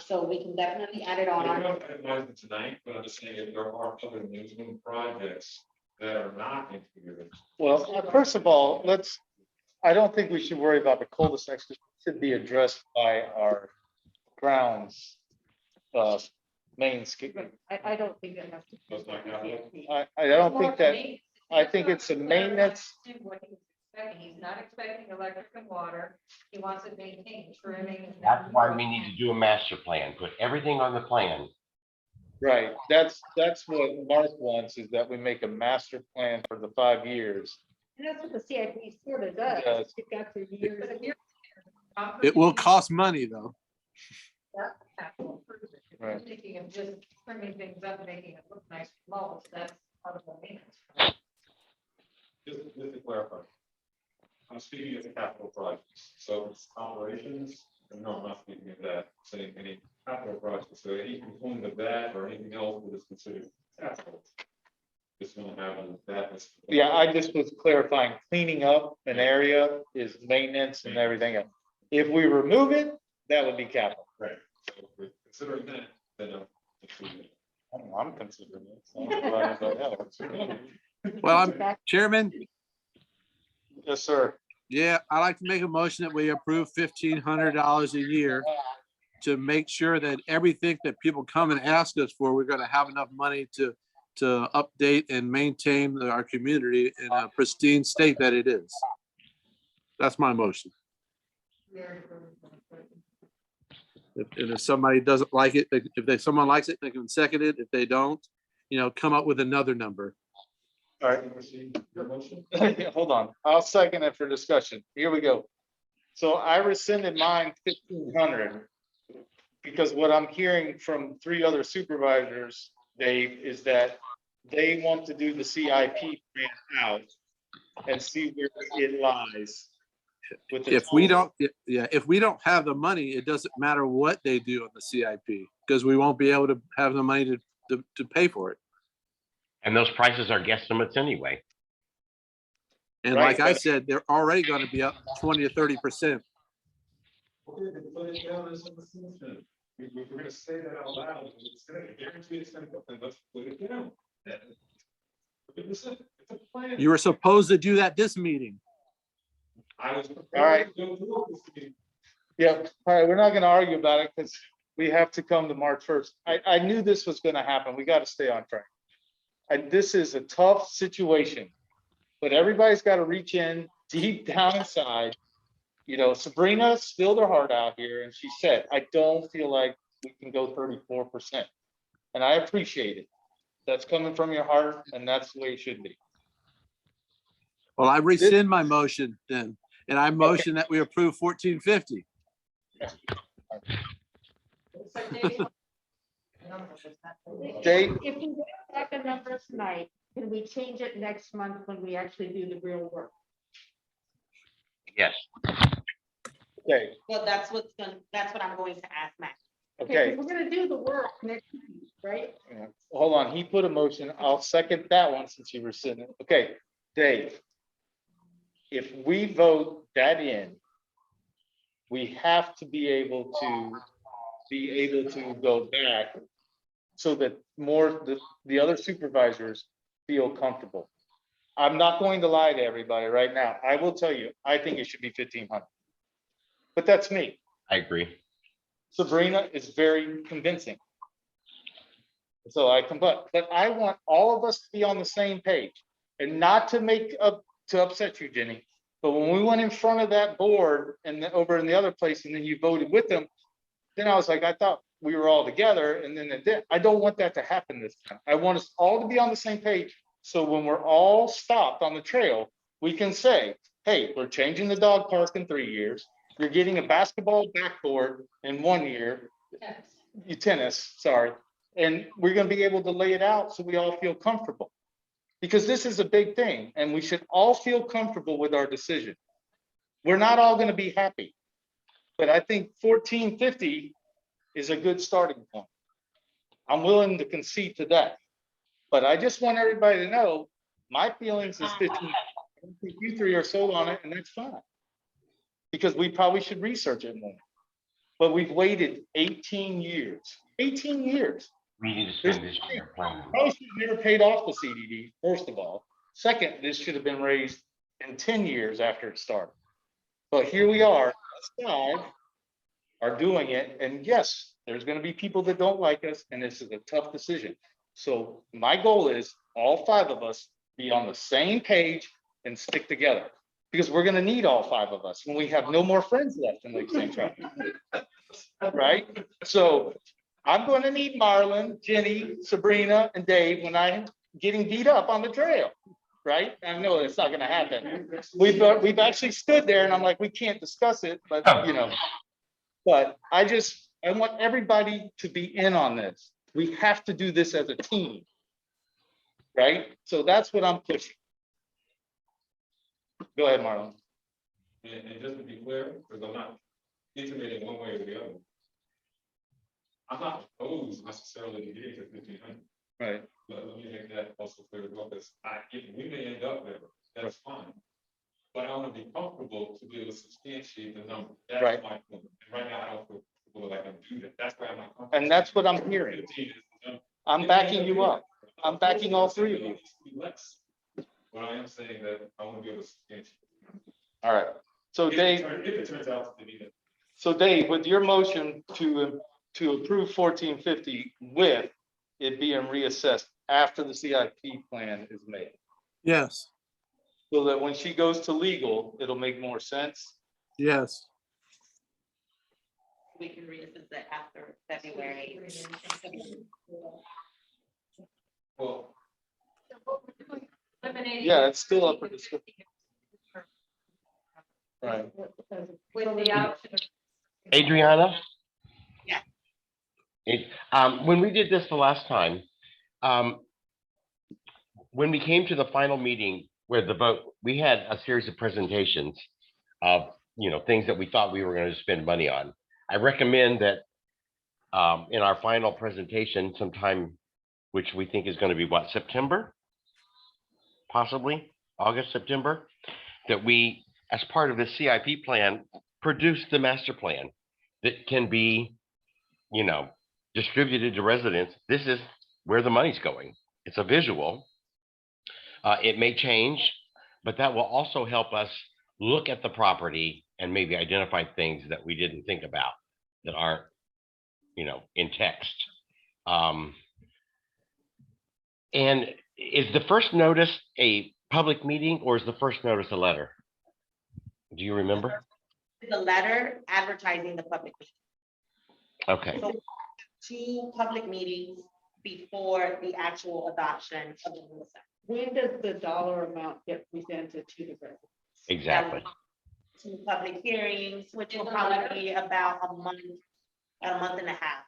So we can definitely add it
I
on.
don't know if I advise it tonight, but I'm just saying if there are other newsroom projects that are not included.
Well, first of all, I don't think we should worry about the cul-de-sacs. It should be addressed by our grounds, main scheme.
I don't think that has to.
That's not happening.
I don't think that, I think it's a maintenance.
What he's expecting. He's not expecting electric and water. He wants it maintained, trimming.
That's why we need to do a master plan, put everything on the plan.
Right, that's what Mark wants, is that we make a master plan for the 5 years.
And that's what the CIP sort of does.
Yes.
It got through years.
But if you're-
It will cost money, though.
That's capital improvement. If you're
Right.
thinking of just trimming things up, making it look nice, mulch, that's part of the maintenance.
Just to clarify. I'm speaking of the capital projects, so it's operations, and no, I'm not speaking of that, saying any capital projects, so any component of that or anything else that is considered capital. Just want to have that.
Yeah, I just was clarifying, cleaning up an area is maintenance and everything else. If we remove it, that would be capital.
Right, so if we're considering that, then include it.
I'm considering it. So I don't know about anybody else.
Well, I'm Chairman.
Yes, sir.
Yeah, I'd like to make a motion that we approve $1,500 a year to make sure that everything that people come and ask us for, we're gonna have enough money to update and maintain our community in a pristine state that it is. That's my motion. If somebody doesn't like it, if someone likes it, they can second it. If they don't, come up with another number.
All right.
Your motion?
Hold on, I'll second it for discussion. Here we go. So I rescinded mine 1,500. Because what I'm hearing from 3 other supervisors, Dave, is that they want to do the CIP plan out and see where it lies. with the
If we
total.
don't, if we don't have the money, it doesn't matter what they do on the CIP, because we won't be able to have the money to pay for it.
And those prices are guesstimates anyway.
And
Right,
like I
but-
said, they're already gonna be up 20 to 30%.
Okay, then put it down as an assumption. We're gonna say that out loud, it's gonna guarantee it's gonna go, then let's put it down. It's a plan.
You were supposed to do that this meeting.
I was.
All right. Yeah, all right, we're not gonna argue about it because we have to come to March 1st. I knew this was gonna happen. We gotta stay on track. And this is a tough situation, but everybody's gotta reach in deep down inside. Sabrina spilled her heart out here and she said, I don't feel like we can go 34%. And I appreciate it. That's coming from your heart and that's the way it should be.
Well, I rescind my motion then, and I motion that we approve 1450.
Dave,
If we get back a number tonight, can we change it next month when we actually do the real work?
Yes.
okay,
Well, that's what I'm going to ask Matt.
okay.
We're gonna do the work next week, right?
Yeah. Hold on, he put a motion. I'll second that one since you rescinded. Okay, Dave. If we vote that in, we have to be able to go back so that the other supervisors feel comfortable. I'm not going to lie to everybody right now. I will tell you, I think it should be 1,500. But that's me.
I agree.
Sabrina is very convincing. So but I want all of us to be on the same page and not to upset you, Jenny. But when we went in front of that board and then over in the other place, and then you voted with them, then I was like, I thought we were all together, and then it did. I don't want that to happen this time. I want us all to be on the same page. So when we're all stopped on the trail, we can say, hey, we're changing the dog park in 3 years. You're getting a basketball backboard in 1 year. Tennis, sorry. And we're going to be able to lay it out so we all feel comfortable. Because this is a big thing, and we should all feel comfortable with our decision. We're not all going to be happy, but I think 1,450 is a good starting point. I'm willing to concede to that, but I just want everybody to know my feelings is 15. I don't think you three are sold on it, and that's fine. Because we probably should research it more. But we've waited 18 years. 18 years.
We need to spend this year planning.
Probably should have never paid off the CDD, first of all. Second, this should have been raised in 10 years after it started. But here we are, us 5 are doing it. And yes, there's going to be people that don't like us, and this is a tough decision. So my goal is all 5 of us be on the same page and stick together. Because we're going to need all 5 of us when we have no more friends left in Lake St. Charles. Right? So I'm going to need Marlon, Jenny, Sabrina, and Dave when I'm getting beat up on the trail. Right? I know it's not going to happen. We've actually stood there, and I'm like, we can't discuss it, but but I want everybody to be in on this. We have to do this as a team. Right? So that's what I'm pushing. Go ahead, Marlon.
And just to be clear, because I'm not intimating one way or the other. I'm not opposed necessarily to getting to 1,500.
Right.
But let me make that also clear as well, because we may end up there, that's fine. But I want to be comfortable to be able to substantiate the number. That's
Right.
my point. And right now, I don't feel comfortable that I can do that. That's why I'm not comfortable.
And that's what I'm hearing.
15 is the number.
I'm backing you up. I'm backing all 3 of you.
Less. But I am saying that I want to be able to substantiate.
All right. So Dave,
If it turns out to be that.
so Dave, with your motion to approve 1,450 with it being reassessed after the CIP plan is made,
Yes,
so that when she goes to legal, it'll make more sense.
yes.
We can reassess it after February.
Well,
Eliminating.
Yeah, it's still up for discussion. Right.
With the option of.
Adriana?
Yeah.
When we did this the last time, when we came to the final meeting where the vote, we had a series of presentations of, things that we thought we were going to spend money on. I recommend that in our final presentation sometime, which we think is going to be what, September? Possibly August, September, that we, as part of the CIP plan, produce the master plan that can be, distributed to residents. This is where the money's going. It's a visual. It may change, but that will also help us look at the property and maybe identify things that we didn't think about that aren't, in text. And is the first notice a public meeting, or is the first notice a letter? Do you remember?
The letter advertising the public meeting.
Okay,
So 2 public meetings before the actual adoption of the rule set.
When does the dollar amount get presented to the resident?
exactly.
2 public hearings, which will probably be about a month and a half.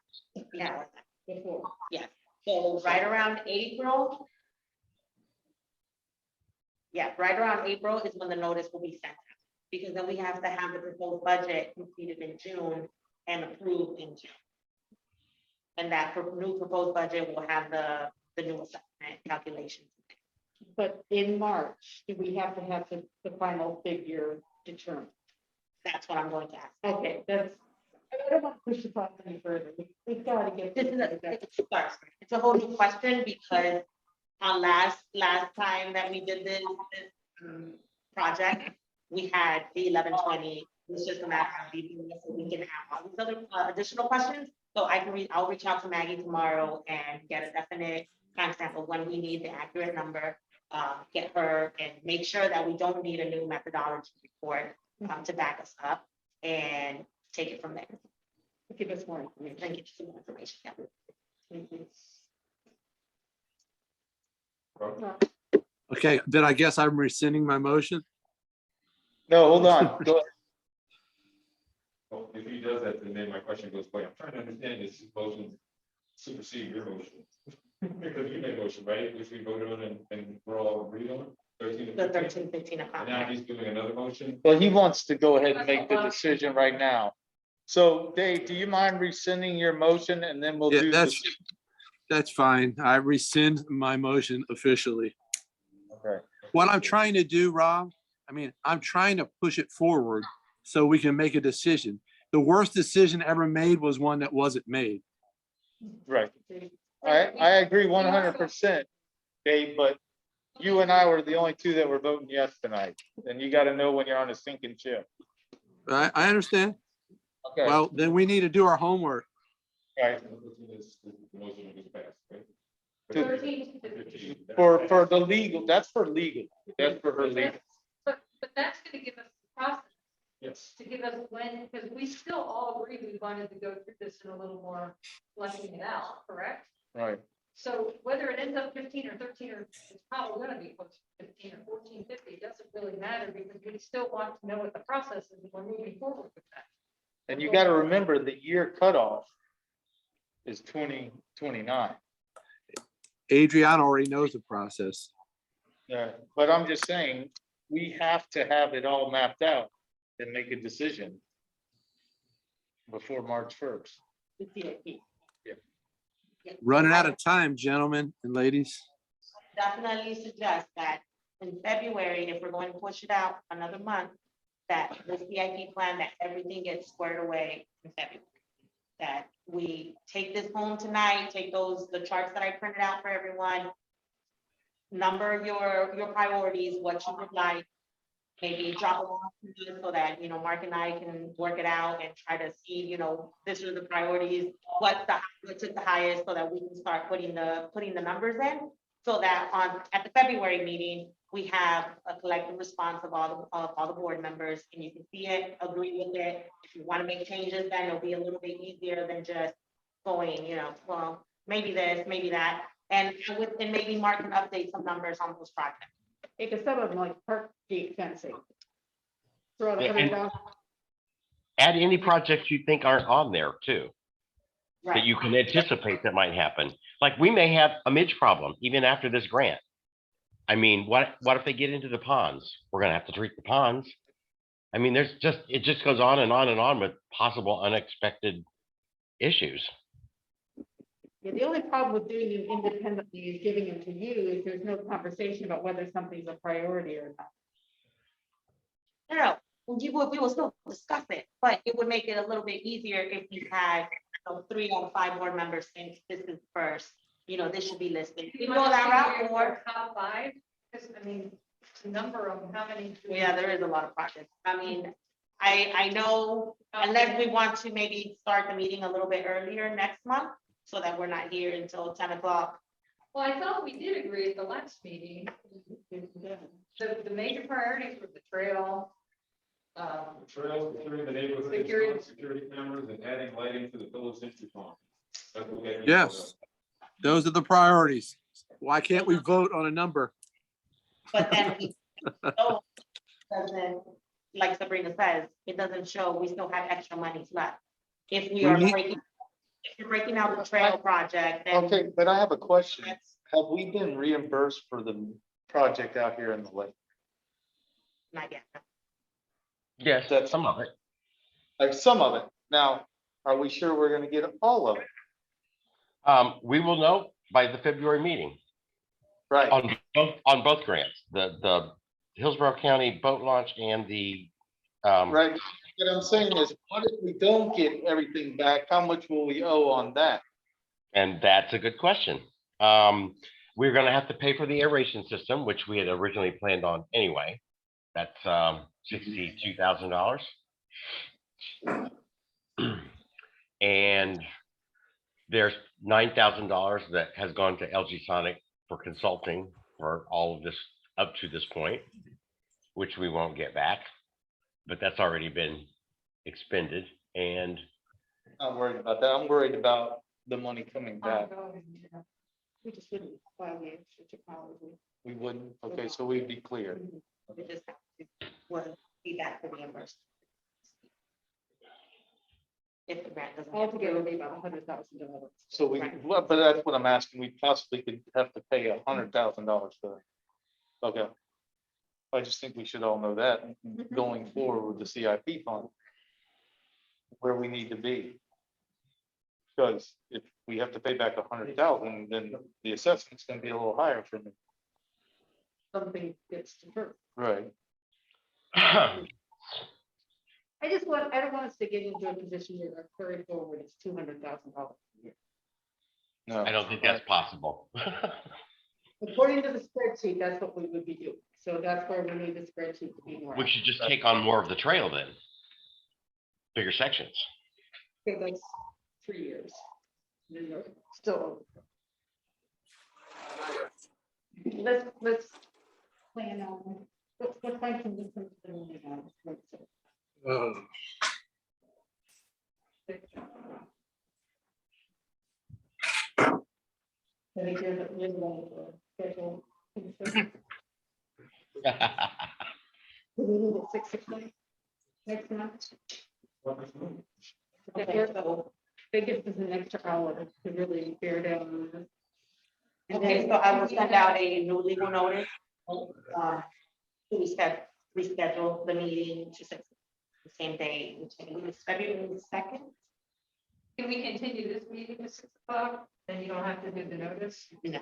Yeah,
Before?
yes. So right around April. Yeah, right around April is when the notice will be sent out, because then we have to have the proposed budget completed in June and approved in June. And that new proposed budget will have the new assessment calculations.
But in March, do we have to have the final figure determined?
That's what I'm going to ask.
Okay, I don't want to push the problem any further. We've got to get.
This is it's a whole new question because last time that we did this project, we had the 1120. It was just a matter of leaving this so we can have all these other additional questions. So I'll reach out to Maggie tomorrow and get a definite timestamp of when we need the accurate number. Get her and make sure that we don't need a new methodology report to back us up and take it from there.
Give us more information.
And get you some more information. Yeah.
Thank you.
Okay, then I guess I'm rescinding my motion.
No, hold on. Go,
Well, if he does that, then my question goes away. I'm trying to understand this motion supersede your motion. Because you made a motion, right, which we voted on and we're all agreed on, 13
The
and 15.
13, 15 o'clock.
And now he's doing another motion.
well, he wants to go ahead and make the decision right now. So Dave, do you mind rescinding your motion and then we'll
Yeah,
do this?
that's fine. I rescind my motion officially.
Okay.
What I'm trying to do, Rob, I mean, I'm trying to push it forward so we can make a decision. The worst decision ever made was one that wasn't made.
Right. I agree 100%, Dave, but you and I were the only two that were voting yes tonight. And you got to know when you're on a sinking ship.
I understand.
Okay.
Well, then we need to do our homework.
Right.
The motion was passed, right?
13 to 15.
For the legal, that's for legal. That's for her legal.
But that's gonna give us the process
Yes.
to give us when, because we still all agree we wanted to go through this in a little more fleshing it out, correct?
Right.
So whether it ends up 15 or 13, or it's probably gonna be close to 15 or 14, 50, it doesn't really matter because we still want to know what the process is and we're moving forward with that.
And you got to remember the year cutoff is 2029.
Adriana already knows the process.
Yeah, but I'm just saying, we have to have it all mapped out and make a decision before March 1st.
The CIP.
Running out of time, gentlemen and ladies.
Definitely suggest that in February, if we're going to push it out another month, that the CIP plan, that everything gets squared away in February. That we take this home tonight, take the charts that I printed out for everyone. Number your priorities, what you would like. Maybe drop them off to us so that, Mark and I can work it out and try to see, this are the priorities, what took the highest, so that we can start putting the numbers in. So that at the February meeting, we have a collective response of all the board members, and you can see it, agree with it. If you want to make changes, then it'll be a little bit easier than just going, well, maybe this, maybe that. And maybe Mark can update some numbers on those projects.
Because some of them like park gate fencing. Throw out
Yeah, and-
$100.
Add any projects you think aren't on there too, that
Right.
you can anticipate that might happen. Like we may have a midge problem even after this grant. I mean, what if they get into the ponds? We're gonna have to treat the ponds. I mean, it just goes on and on and on with possible unexpected issues.
Yeah, the only problem with doing them independently is giving them to you is there's no conversation about whether something's a priority or not.
No, we will still discuss it, but it would make it a little bit easier if we had 3 out of 5 board members think this is first, this should be listed. You go that route or,
Top 5, because I mean, the number of how many.
yeah, there is a lot of projects. I mean, I know, unless we want to maybe start the meeting a little bit earlier next month, so that we're not here until 10 o'clock.
Well, I thought we did agree at the last meeting, the major priorities were the trail.
Trails, securing the neighborhood,
Security.
security cameras, and adding lighting to the village entry pond. That's what they-
Yes. Those are the priorities. Why can't we vote on a number?
But then doesn't, like Sabrina says, it doesn't show we still have extra monies left. If
We need-
if you're breaking out the trail project, then.
Okay, but I have a question.
That's
Have we been reimbursed for the project out here in the lake?
not yet.
Yes,
That's-
some of it.
Like some of it. Now, are we sure we're gonna get all of it?
We will know by the February meeting
Right,
on both grants, the Hillsborough County boat launch and the
right. What I'm saying is, what if we don't get everything back? How much will we owe on that?
And that's a good question. We're gonna have to pay for the aeration system, which we had originally planned on anyway. That's $62,000. And there's $9,000 that has gone to LG Sonic for consulting for all of this up to this point, which we won't get back, but that's already been expended. And
I'm not worried about that. I'm worried about the money coming back.
We just didn't buy the extra technology.
We wouldn't, okay, so we'd be clear.
We just have to work, be back for reimbursement. If the grant doesn't.
Altogether, it'll be about $100,000.
So we,
Right.
well, but that's what I'm asking. We possibly could have to pay $100,000 for that. Okay. I just think we should all know that going forward with the CIP fund. Where we need to be. Because if we have to pay back 100,000, then the assessment's gonna be a little higher for me.
Something gets deferred.
Right.
I don't want us to get into a position where our carry forward is $200,000 a year.
No.
I don't think that's possible.
According to the spreadsheet, that's what we would be doing. So that's where we need the spreadsheet to be more.
We should just take on more of the trail then. Bigger sections.
Okay, that's 3 years. And then still. Let's plan on, let's find some different. I think you're going to schedule. Do we need it 6:60 next month? Biggest is an extra hour to really bear down.
Okay, so I will send out a new legal notice. To reschedule the meeting to the same day, which is February 2nd.
Can we continue this meeting at 6 o'clock? Then you don't have to do the notice?
No,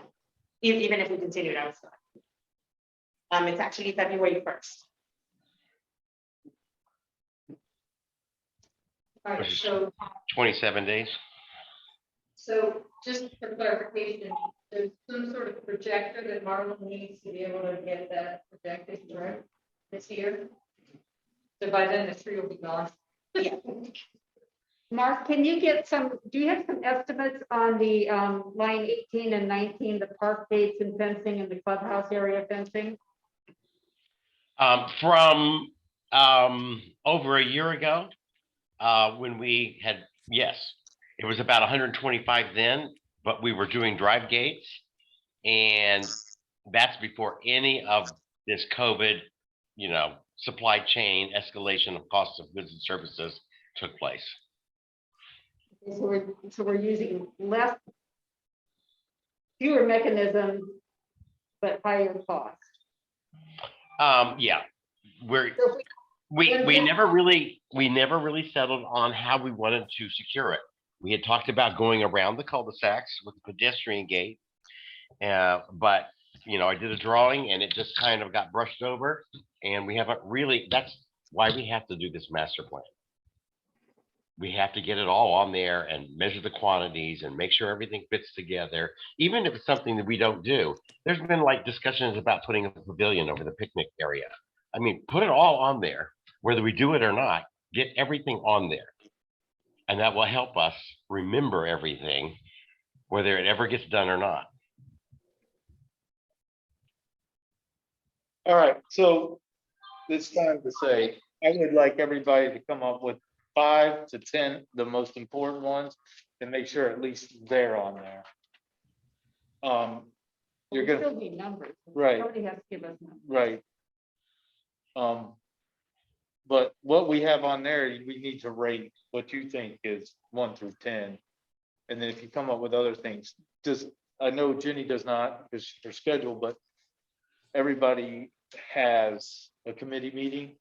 even if we continue it, I was. It's actually February 1st.
All right, so
27 days.
So just for clarification, there's some sort of projector that Marlon needs to be able to get that projected, right? This year. So by then the tree will be gone.
Yeah.
Mark, can you get do you have some estimates on the line 18 and 19, the park gates and fencing and the clubhouse area fencing?
From over a year ago, when we had, yes, it was about 125 then, but we were doing drive gates. And that's before any of this COVID, supply chain escalation of costs of goods and services took place.
So we're using fewer mechanisms, but higher cost.
Yeah,
So if we-
we never really settled on how we wanted to secure it. We had talked about going around the cul-de-sacs with the pedestrian gate. But I did a drawing and it just kind of got brushed over, and we haven't really, that's why we have to do this master plan. We have to get it all on there and measure the quantities and make sure everything fits together. Even if it's something that we don't do, there's been like discussions about putting a pavilion over the picnic area. I mean, put it all on there, whether we do it or not, get everything on there. And that will help us remember everything, whether it ever gets done or not.
All right, so it's time to say, I would like everybody to come up with 5 to 10, the most important ones, and make sure at least they're on there. You're
We
gonna,
still need numbers.
Right.
Somebody has to give us numbers.
right. But what we have on there, we need to rate what you think is 1 through 10. And then if you come up with other things, I know Jenny does not, because her schedule, but everybody has a committee meeting.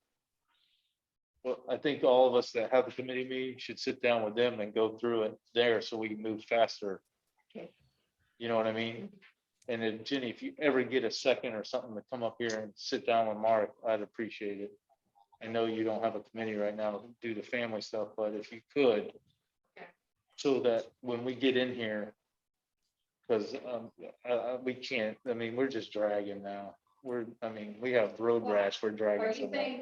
Well, I think all of us that have a committee meeting should sit down with them and go through it there so we can move faster.
Okay.
You know what I mean? And then Jenny, if you ever get a second or something to come up here and sit down with Mark, I'd appreciate it. I know you don't have a committee right now to do the family stuff, but if you could.
Okay.
So that when we get in here. Cause, we can't, I mean, we're just dragging now. We have road rash, we're
Are
dragging.
you
so much.
saying,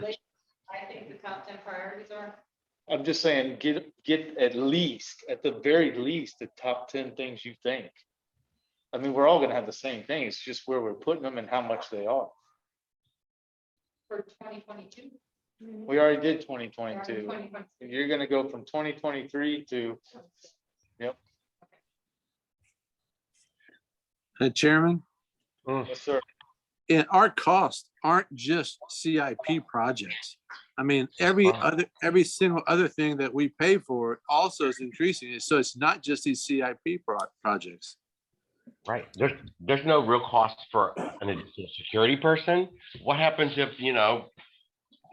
like, I think the top 10 priorities are?
I'm just saying, get at the very least, the top 10 things you think. I mean, we're all gonna have the same thing, it's just where we're putting them and how much they are.
For 2022?
We already did 2022.
2022.
You're gonna go from 2023 to,
Chairman,
yes, sir.
and our costs aren't just CIP projects. I mean, every single other thing that we pay for also is increasing. So it's not just these CIP projects.
Right. There's no real cost for an additional security person. What happens if,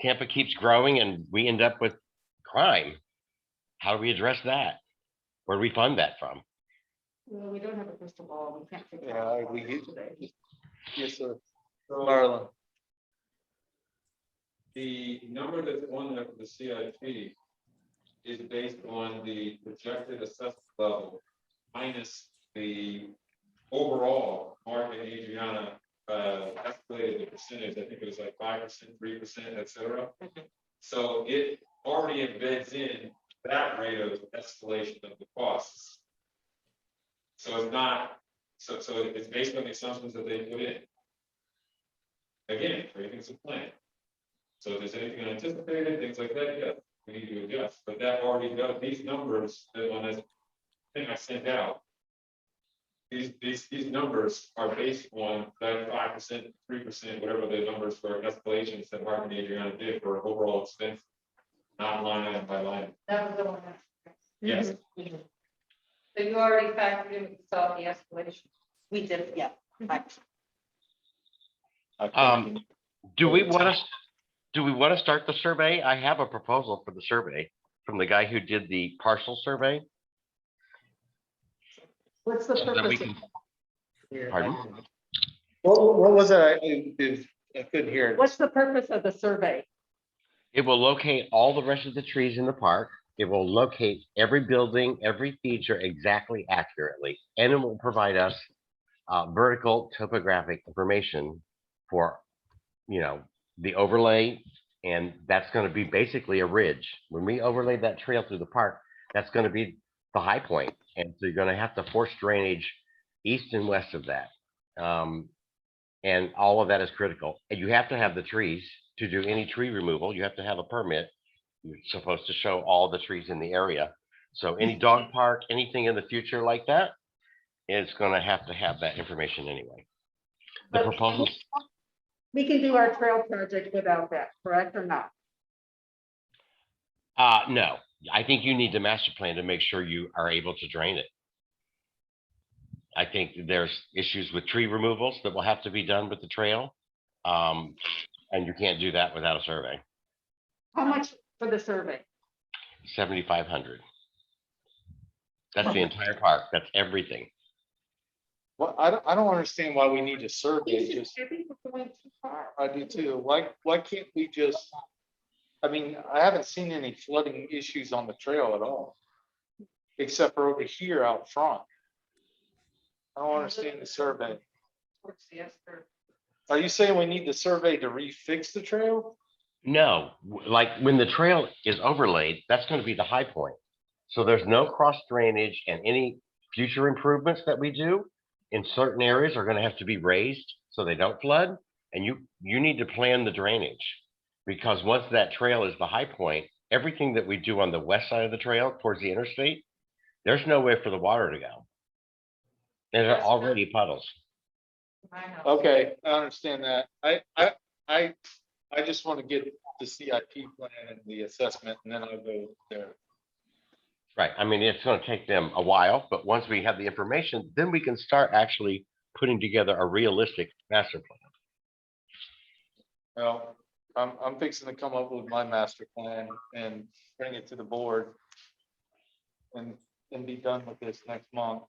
Tampa keeps growing and we end up with crime? How do we address that? Where do we fund that from?
Well, we don't have a crystal ball, we can't figure
Yeah,
out.
we get-
today.
Yes, sir.
So
Marlon,
the number that's on there for the CIP is based on the projected assessment level minus the overall Mark and Adriana escalated the percentage. I think it was like 5%, 3%, et cetera. So it already embeds in that rate of escalation of the costs. So it's not, so it's based on the assumptions that they put in. Again, everything's a plan. So if there's anything unanticipated, things like that, yeah, we need to adjust, but that already does, these numbers, that on this thing I sent out. These numbers are based on that 5%, 3%, whatever the numbers for escalations that Mark and Adriana did for overall expense. Not line item by line.
That was the one.
Yes,
So you already factored in with the escalation.
We did, yeah. Right.
Do we want to start the survey? I have a proposal for the survey from the guy who did the partial survey.
What's the
So that we
purpose?
can, pardon?
what was that? I couldn't hear it.
What's the purpose of the survey?
It will locate all the rest of the trees in the park. It will locate every building, every feature exactly accurately, and it will provide us vertical topographic information for, the overlay. And that's going to be basically a ridge. When we overlay that trail through the park, that's going to be the high point. And so you're going to have to force drainage east and west of that. And all of that is critical. And you have to have the trees to do any tree removal. You have to have a permit. You're supposed to show all the trees in the area. So any dog park, anything in the future like that is going to have that information anyway. The
But
proposal,
We can do our trail project without that, correct or not?
no, I think you need the master plan to make sure you are able to drain it. I think there's issues with tree removals that will have to be done with the trail. And you can't do that without a survey.
How much for the survey?
7,500. That's the entire park. That's everything.
Well, I don't understand why we need a survey, just,
I think we're going too far.
I do too. Why can't we just? I mean, I haven't seen any flooding issues on the trail at all. Except for over here out front. I don't understand the survey.
Towards the Esther.
Are you saying we need the survey to refix the trail?
No, like when the trail is overlaid, that's going to be the high point. So there's no cross drainage, and any future improvements that we do in certain areas are going to have to be raised so they don't flood. And you need to plan the drainage, because once that trail is the high point, everything that we do on the west side of the trail towards the interstate, there's no way for the water to go. There are already puddles.
My house.
Okay, I understand that. I just want to get the CIP plan and the assessment, and then I'll go there.
Right. I mean, it's going to take them a while, but once we have the information, then we can start actually putting together a realistic master plan.
Well, I'm fixing to come up with my master plan and bring it to the board. And be done with this next month.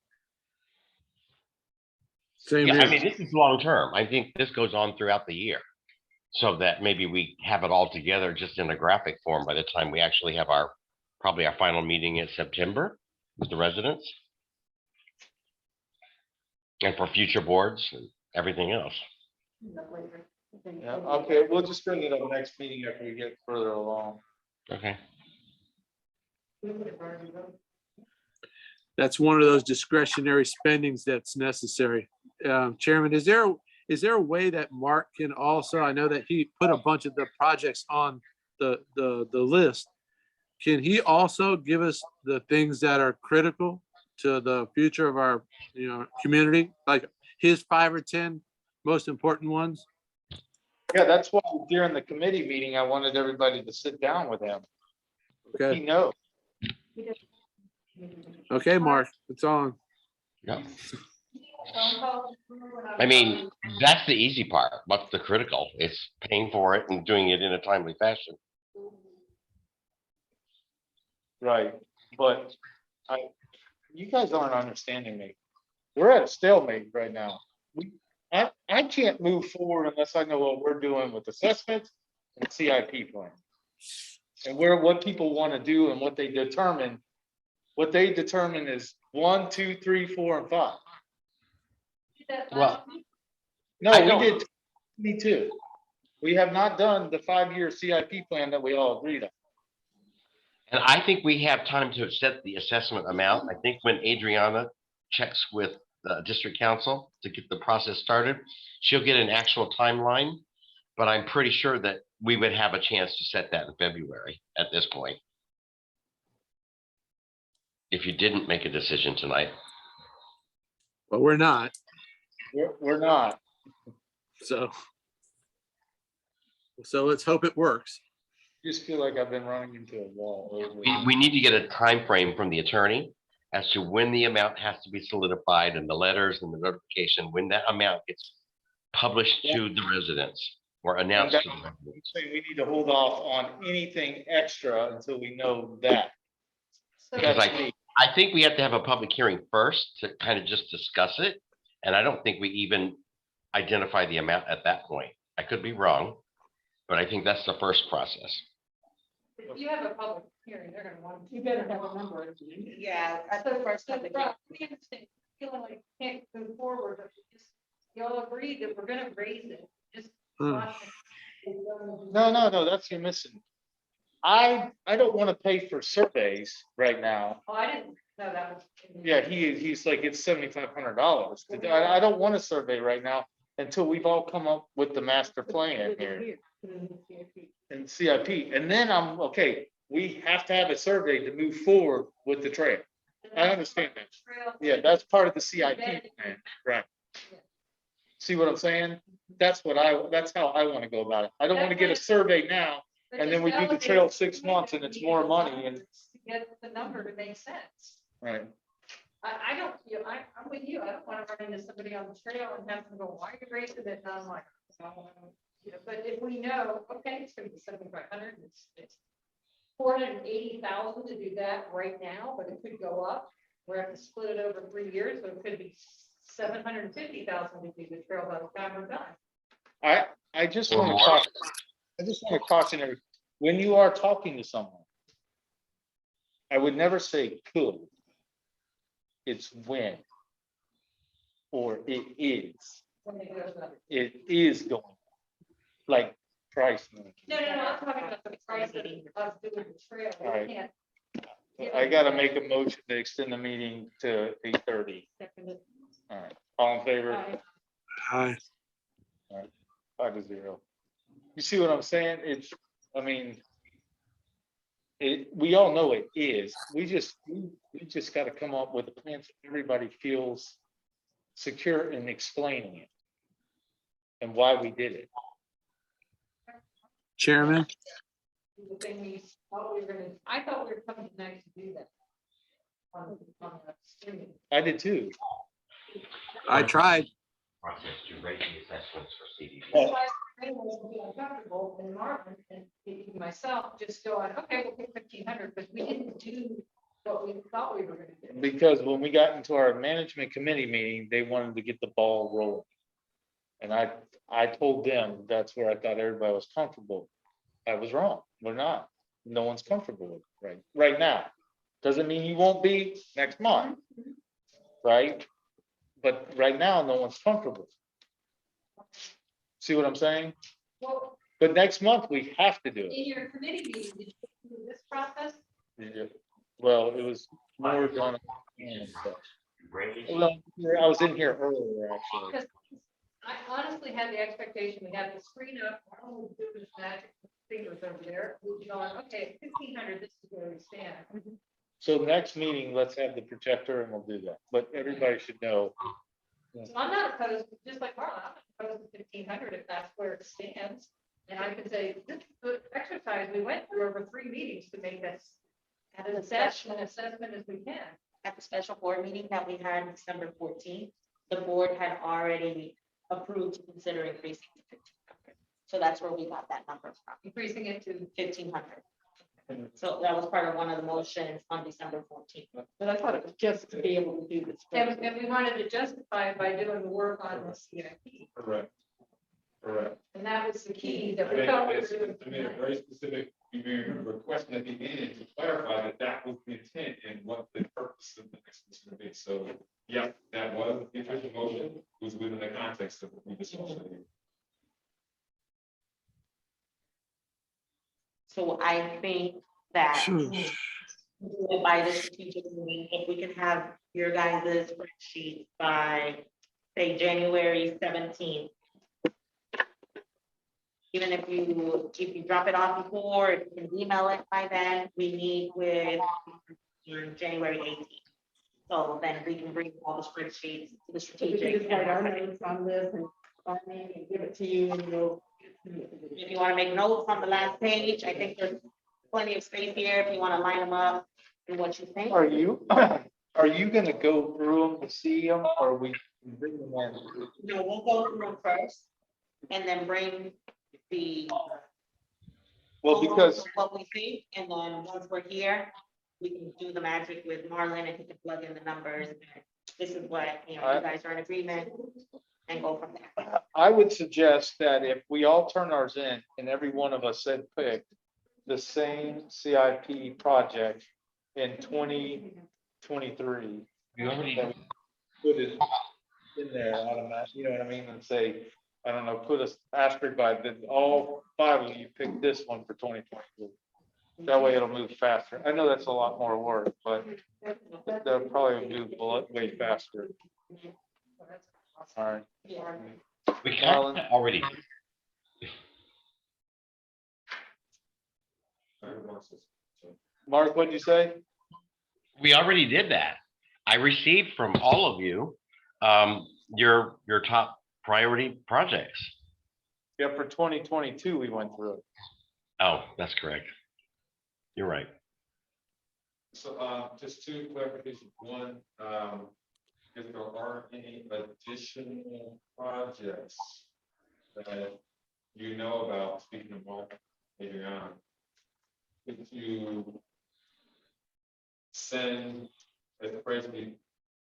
Same
Yeah, I mean,
here.
this is long term. I think this goes on throughout the year. So that maybe we have it all together just in a graphic form by the time we actually have probably our final meeting in September with the residents. And for future boards and everything else.
Yeah, okay, we'll just bring it up next meeting after we get further along.
Okay.
That's one of those discretionary spendings that's necessary. Chairman, is there a way that Mark can also, I know that he put a bunch of the projects on the list. Can he also give us the things that are critical to the future of our, community, like his 5 or 10 most important ones?
Yeah, that's why during the committee meeting, I wanted everybody to sit down with him. He
Okay,
knows.
okay, Mark, it's on.
Yeah. I mean, that's the easy part. What's the critical? It's paying for it and doing it in a timely fashion.
Right, but you guys aren't understanding me. We're at a stalemate right now. I can't move forward unless I know what we're doing with assessments and CIP plan. And what people want to do and what they determine. What they determine is 1, 2, 3, 4, and 5.
Well,
No,
I
we
don't-
did me too. We have not done the 5-year CIP plan that we all agreed on.
And I think we have time to set the assessment amount. I think when Adriana checks with the district council to get the process started, she'll get an actual timeline. But I'm pretty sure that we would have a chance to set that in February at this point. If you didn't make a decision tonight.
But we're not,
We're not.
so let's hope it works.
Just feel like I've been running into a wall.
We need to get a time frame from the attorney as to when the amount has to be solidified and the letters and the notification, when that amount gets published to the residents or announced to the residents.
Say we need to hold off on anything extra until we know that.
Because
That's me.
I think we have to have a public hearing first to kind of just discuss it. And I don't think we even identify the amount at that point. I could be wrong, but I think that's the first process.
If you have a public hearing, they're gonna want.
You better have a number.
Yeah, that's the first
So,
time.
we understand, feeling like we can't move forward, but we just, y'all agree that we're gonna raise it, just.
Hmm.
No, that's you're missing. I don't want to pay for surveys right now.
Oh, I didn't know that was.
Yeah, he's like, it's $7,500. I don't want a survey right now until we've all come up with the master plan here and CIP. And then I'm, okay, we have to have a survey to move forward with the trail. I understand that. Yeah, that's part of the CIP plan, right? See what I'm saying? That's how I want to go about it. I don't want to get a survey now and then we do the trail 6 months and it's more money and.
To get the number to make sense.
Right.
I don't, I'm with you, I don't wanna run into somebody on the trail and have them go, why are you raising it? And I'm like, but if we know, okay, it's gonna be 7,500, it's 480,000 to do that right now, but it could go up. We have to split it over 3 years, so it could be 750,000 to do the trail by the time we're done.
I just want to caution everyone, when you are talking to someone, I would never say could. It's when. Or it is.
When it goes up.
It is going. Like price.
No, I'm talking about the price of us doing the trail. We
Alright.
can't.
I gotta make a motion to extend the meeting to 8:30. All right, all in favor?
Hi.
5-0. You see what I'm saying? We all know it is. We just got to come up with a plan so everybody feels secure in explaining it and why we did it.
Chairman,
The thing I thought we were coming tonight to do that. On the streaming.
I did too.
I tried.
Process to rate the assessments for CDBG.
That's why I was being uncomfortable in Marvin and thinking myself, just going, okay, we'll pick 1,500, but we didn't do what we thought we were gonna do.
Because when we got into our management committee meeting, they wanted to get the ball rolling. And I told them that's where I thought everybody was comfortable. I was wrong. We're not. No one's comfortable with it right now. Doesn't mean you won't be next month. Right? But right now, no one's comfortable. See what I'm saying?
Well,
But next month, we have to do it.
in your committee meeting, did you do this process?
Yeah. Well, it was more on. Well, I was in here earlier, actually.
Because I honestly had the expectation, we had the screen up, oh, do this magic fingers over there, we'd be going, okay, 1,500, this is where we stand.
So next meeting, let's have the projector and we'll do that. But everybody should know.
So I'm not opposed, just like Marla, I'm not opposed to 1,500 if that's where it stands. And I could say, this is the exercise we went through over 3 meetings to make this an assessment as we can.
At the special board meeting that we had December 14th, the board had already approved to consider increasing to 1,500. So that's where we got that number from,
Increasing it to
1,500. So that was part of one of the motions on December 14th.
But I thought it was just to be able to do this.
and we wanted to justify it by doing the work on the CIP.
Correct. Correct.
And that was the key that
I
we
made,
felt.
I made a very specific, you may remember, a question at the end to clarify that that was the intent and what the purpose of the next was going to be. So, yeah, that was the official motion, was within the context of what we discussed.
So I think that by the strategic meeting, if we can have your guys' spreadsheet by, say, January 17th. Even if you drop it off before, if you can email it by then, we meet with on January 18th. So then we can bring all the spreadsheets to the
So we can
strategic.
just write our notes on this and give it to you and you'll.
If you want to make notes on the last page, I think there's plenty of space here if you want to line them up and what you think.
Are you gonna go through them to see them or we bring them in?
No, we'll go through them first and then bring the.
Well, because
What we think, and then once we're here, we can do the magic with Marlon and he can plug in the numbers. This is what, you guys are in agreement and go from there.
I would suggest that if we all turn ours in and every one of us said pick the same CIP project in 2023.
You already,
that we put it in there automatic, you know what I mean, and say, I don't know, put a asterisk by that, all 5 of you pick this one for 2023. That way it'll move faster. I know that's a lot more work, but they'll probably move way faster. All right.
we kind of already,
Mark, what'd you say?
we already did that. I received from all of you, your top priority projects.
Yeah, for 2022, we went through it.
Oh, that's correct. You're right.
So, just 2 clarifications. One, if there are any additional projects that you know about, speaking of Mark, Adriana, if you send a spreadsheet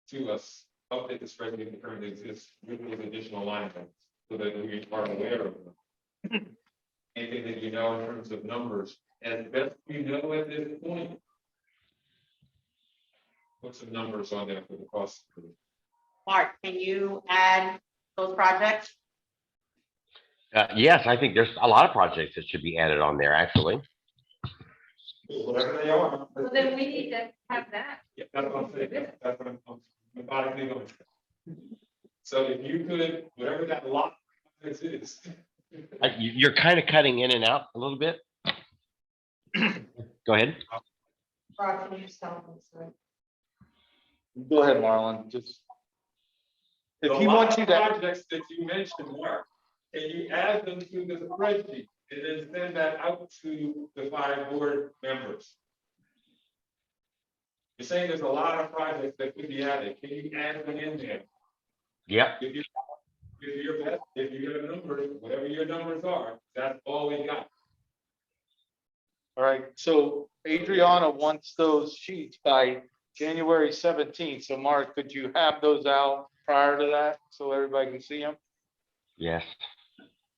to us, update the spreadsheet that currently exists with these additional line items so that we are aware of them. Anything that you know in terms of numbers, as best you know at this point. Put some numbers on there for the cost.
Mark, can you add those projects?
Yes, I think there's a lot of projects that should be added on there, actually.
Whatever they are.
So then we need to have that.
Yeah, that's what I'm saying. That's what I'm methodically going. So if you could, whatever that lot is.
You're kind of cutting in and out a little bit. Go ahead.
Go ahead, Marlon, just. If
The
he
lot
wants you
of
to,
projects that you mentioned, Mark, can you add them to the spreadsheet and then send that out to the 5 board members? You're saying there's a lot of projects that could be added. Can you add them in there?
Yep.
If you have numbers, whatever your numbers are, that's all we got.
all right, so Adriana wants those sheets by January 17th. So Mark, could you have those out prior to that so everybody can see them?
Yes.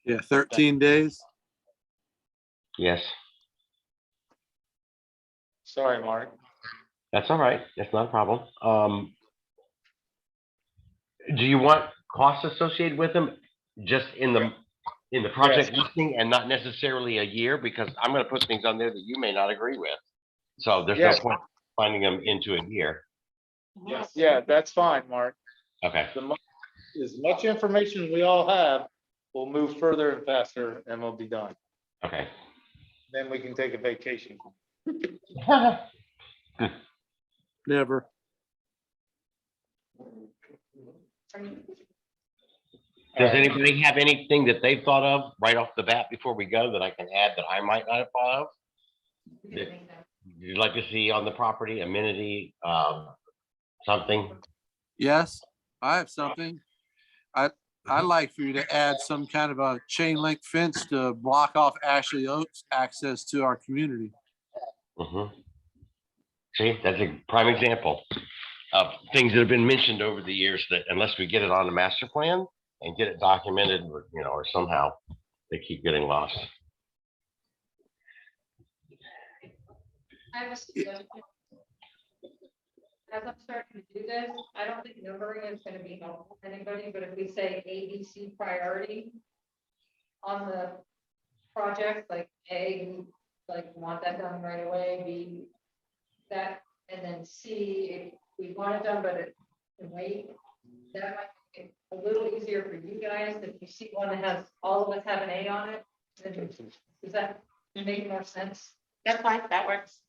Yeah, 13 days.
Yes,
Sorry, Mark.
that's all right. That's not a problem. Do you want costs associated with them just in the project listing and not necessarily a year? Because I'm gonna put things on there that you may not agree with. So there's no
Yes.
point finding them into a year.
Yes.
Yeah, that's fine, Mark.
Okay,
As much information we all have, we'll move further and faster and we'll be done.
okay.
Then we can take a vacation.
Never.
Does anybody have anything that they've thought of right off the bat before we go that I can add that I might not have thought of? You'd like to see on the property, amenity, something?
Yes, I have something. I'd like for you to add some kind of a chain link fence to block off Ashley Oaks access to our community.
Mhm. See, that's a prime example of things that have been mentioned over the years that unless we get it on the master plan and get it documented, or, or somehow they keep getting lost.
I have a suggestion. As I'm starting to do this, I don't think numbering is gonna be helpful to anybody, but if we say ABC priority on the project, like A, like want that done right away, B, that, and then C, if we want it done, but it can wait, that might make it a little easier for you guys, if you see one that has, all of us have an A on it, then does that make more sense?
That's fine, that works.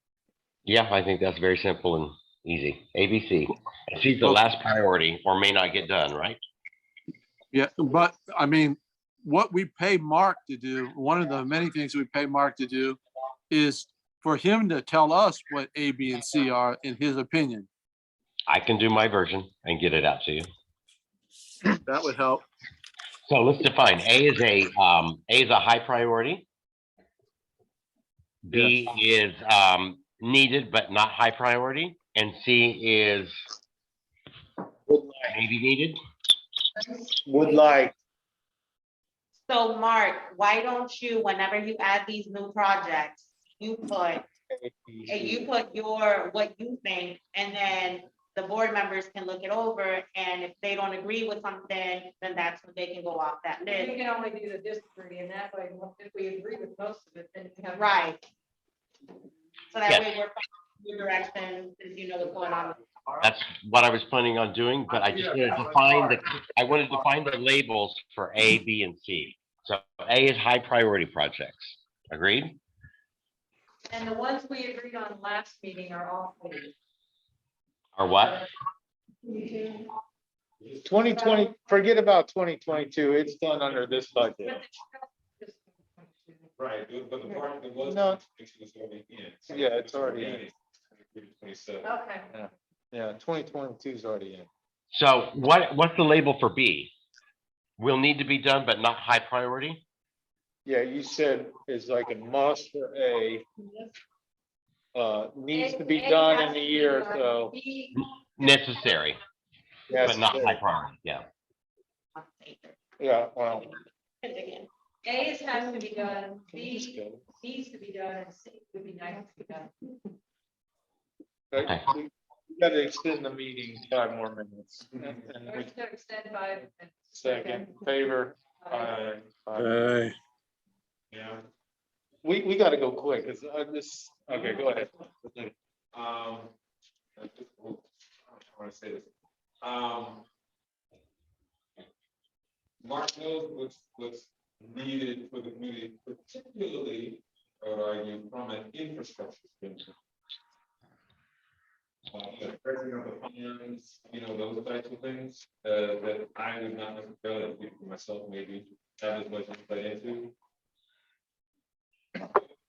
Yeah, I think that's very simple and easy. ABC. And she's the last priority or may not get done, right?
Yeah, but I mean, what we pay Mark to do, one of the many things we pay Mark to do is for him to tell us what A, B, and C are in his opinion.
I can do my version and get it out to you.
That would help.
So let's define A is a high priority. B is needed but not high priority, and C is maybe needed.
Would like,
So Mark, why don't you, whenever you add these new projects, you put what you think, and then the board members can look it over, and if they don't agree with something, then that's when they can go off that
We
list.
can only do the disagree, and that way, if we agree with most of it, then we have.
Right. So that
Yes.
way we're following your direction, since you know what's going on.
That's what I was planning on doing, but I just wanted to find the labels for A, B, and C. So A is high priority projects. Agreed?
And the ones we agreed on last meeting are all. paid.
Or what?
2020, forget about 2022. It's done under this budget.
But the trail is-
Right, but the part that was.
No.
Was already in.
Yeah, it's already in.
27.
Okay,
Yeah, 2022 is already in.
So what's the label for B? Will need to be done, but not high priority?
Yeah, you said is like a must for A. Needs to be
A
done
has
in
to
a
be
year,
done.
so.
B,
Necessary,
Yes,
but not high priority, yeah.
yeah, well.
Again.
A is has to be done,
just
B
go.
needs to be done, and C would be nice to be done.
Okay, we gotta extend the meeting 5 more minutes. And we
Motion to extend by.
second favor.
Aye.
Aye.
Yeah.
We gotta go quick, cause this, okay, go ahead.
I want to say this. Mark knows what's needed for the community, particularly, I would argue, from an infrastructure standpoint. President of the funds, those types of things, that I would not necessarily, speak for myself, maybe have as much insight into.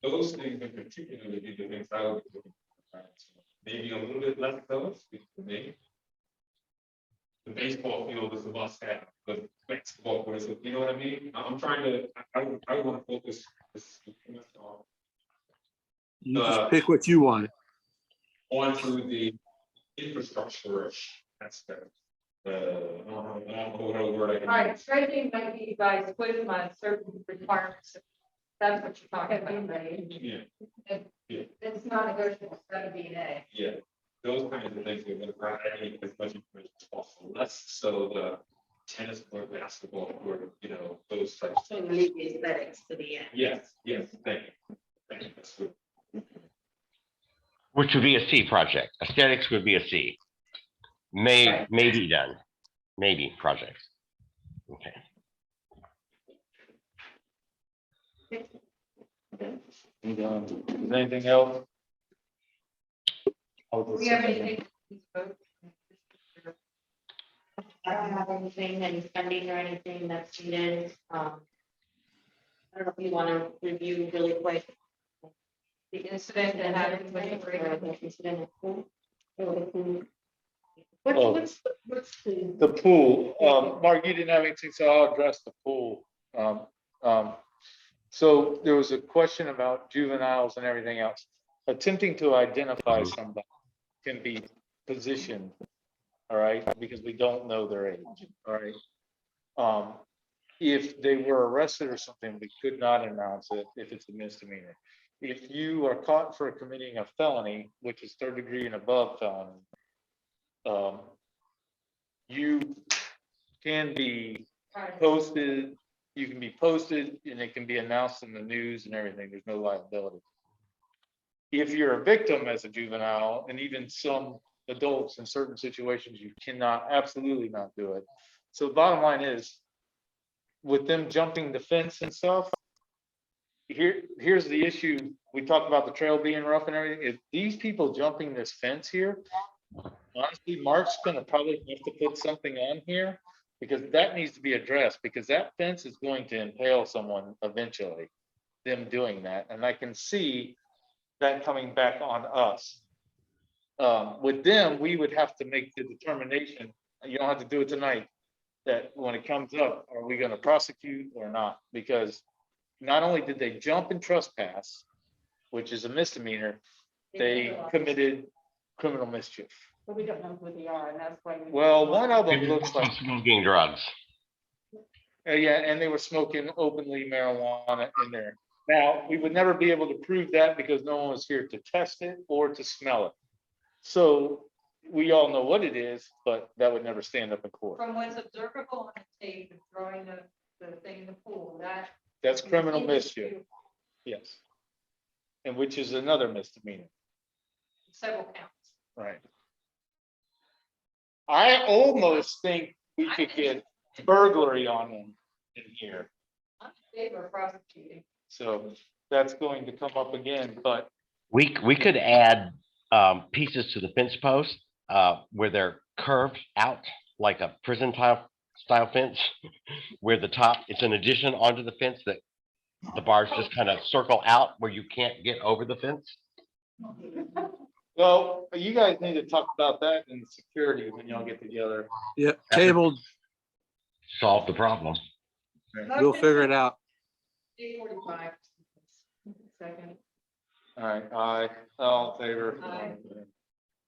Those things in particular would be the things I would be looking for. Maybe a little bit less those, maybe. The baseball field is a must have, the basketball court is, you know what I mean? I'm trying to, I want to focus this
You just pick what you want.
onto the infrastructure aspect. I don't know what other word I can.
All right, striking might be by putting on certain requirements. That's what you're talking about, right?
Yeah,
It's not negotiable, it's gotta be an A.
yeah, those kinds of things, we're gonna try to make as much information as possible, less so the tennis court, basketball court, you know, those types.
So leave the aesthetics to the end.
Yes, thank you. Thank you, that's good.
Which would be a C project. Aesthetics would be a C.
Right.
May be done, maybe projects. Okay.
Is anything else?
Do we have anything?
I don't have anything, any spending or anything that's needed. I don't know if you want to review really quick.
The incident that happened with the break.
Incident at school.
Oh.
What's the?
The pool, Mark, you didn't have anything, so I'll address the pool. So there was a question about juveniles and everything else. Attempting to identify somebody can be positioned, all right, because we don't know their age, all right? If they were arrested or something, we could not announce it if it's a misdemeanor. If you are caught for committing a felony, which is 3rd degree and above felony, you can be posted, you can be posted and it can be announced in the news and everything. There's no liability. If you're a victim as a juvenile, and even some adults in certain situations, you cannot, absolutely not do it. So the bottom line is, with them jumping the fence and stuff, here's the issue. We talked about the trail being rough and everything. If these people jumping this fence here, honestly, Mark's gonna probably have to put something on here, because that needs to be addressed, because that fence is going to impale someone eventually, them doing that, and I can see that coming back on us. With them, we would have to make the determination, you don't have to do it tonight, that when it comes up, are we gonna prosecute or not? Because not only did they jump and trespass, which is a misdemeanor, they committed criminal mischief.
But we don't know who they are, and that's why.
Well, one of them looks like,
Smoking drugs.
yeah, and they were smoking openly marijuana in there. Now, we would never be able to prove that because no one was here to test it or to smell it. So we all know what it is, but that would never stand up in court.
From what's observable on the tape of throwing the thing in the pool,
That's criminal mischief, yes. And which is another misdemeanor,
several counts.
right? I almost think we could get burglary on them in here.
I'm in favor of prosecuting.
So that's going to come up again, but
We could add pieces to the fence post where they're curved out like a prison style fence, where the top, it's an addition onto the fence that the bars just kind of circle out where you can't get over the fence.
well, you guys need to talk about that in security when y'all get together.
Yep, tabled,
Solve the problem.
we'll figure it out.
8:45.
Second.
All right, all in favor?
Aye.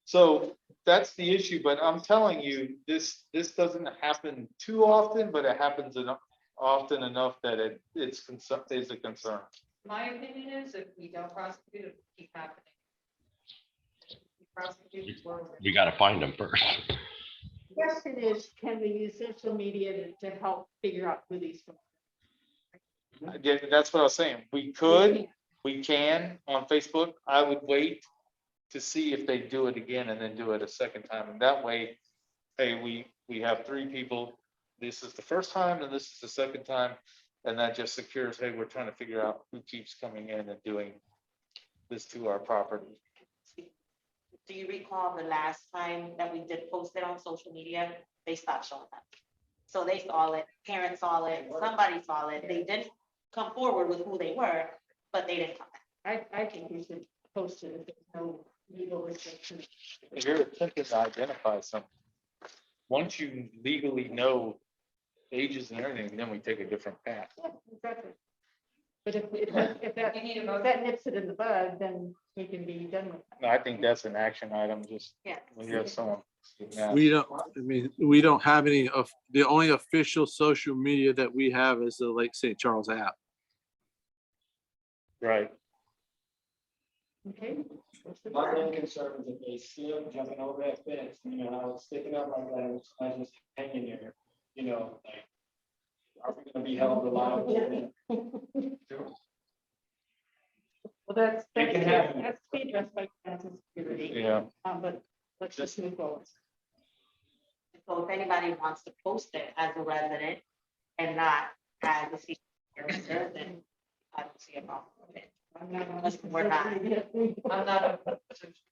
So that's the issue, but I'm telling you, this doesn't happen too often, but it happens often enough that it's a concern.
My opinion is if we don't prosecute, it will keep happening. We prosecute forward.
We got to find them first.
Question is, can we use social media to help figure out who these folks
Again, that's what I was saying. We could, we can on Facebook. I would wait to see if they do it again and then do it a second time. And that way, hey, we have 3 people. This is the first time and this is the second time. And that just secures, hey, we're trying to figure out who keeps coming in and doing this to our property.
Do you recall the last time that we did post it on social media? They stopped showing up. So they saw it, parents saw it, somebody saw it. They didn't come forward with who they were, but they didn't come back.
I think we should post it if there's no legal restriction.
If you're attempting to identify something, once you legally know ages and everything, then we take a different path.
Yeah, exactly. But if
You need a
that
motion.
nips it in the bud, then we can be done with that.
I think that's an action item, just
Yeah.
when you have someone Yeah.
We don't, I mean, we don't have any of, the only official social media that we have is the Lake St. Charles app.
Right.
Okay.
My main concern is if they see him jumping over that fence, you know, how it's sticking up like that, it's not just hanging there, you know, like. Are we gonna be held reliable?
Well, that's,
It can happen.
that's to be addressed by council security,
Yeah.
but let's just move forward.
So if anybody wants to post it as a resident and not as a senior resident, then I don't see a problem with it. We're not.
I'm not,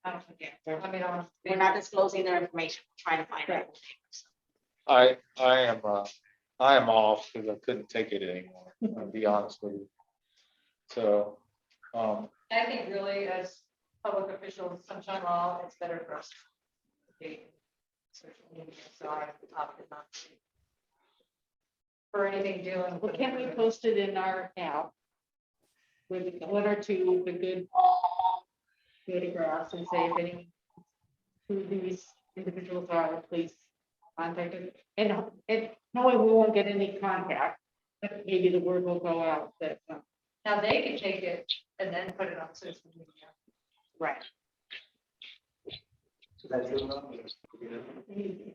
I mean, I'm.
We're not disclosing their information, we're trying to find out.
I am off because I couldn't take it anymore, I'll be honest with you. So,
I think really as public officials, sunshine law, it's better for us. to be social media, so I opted not to. For anything doing.
Well, can't we post it in our app? With one or two of the good photographs and say if any, who these individuals are, please contact them. And knowing we won't get any contact, but maybe the word will go out that,
Now they can take it and then put it on social media.
Right.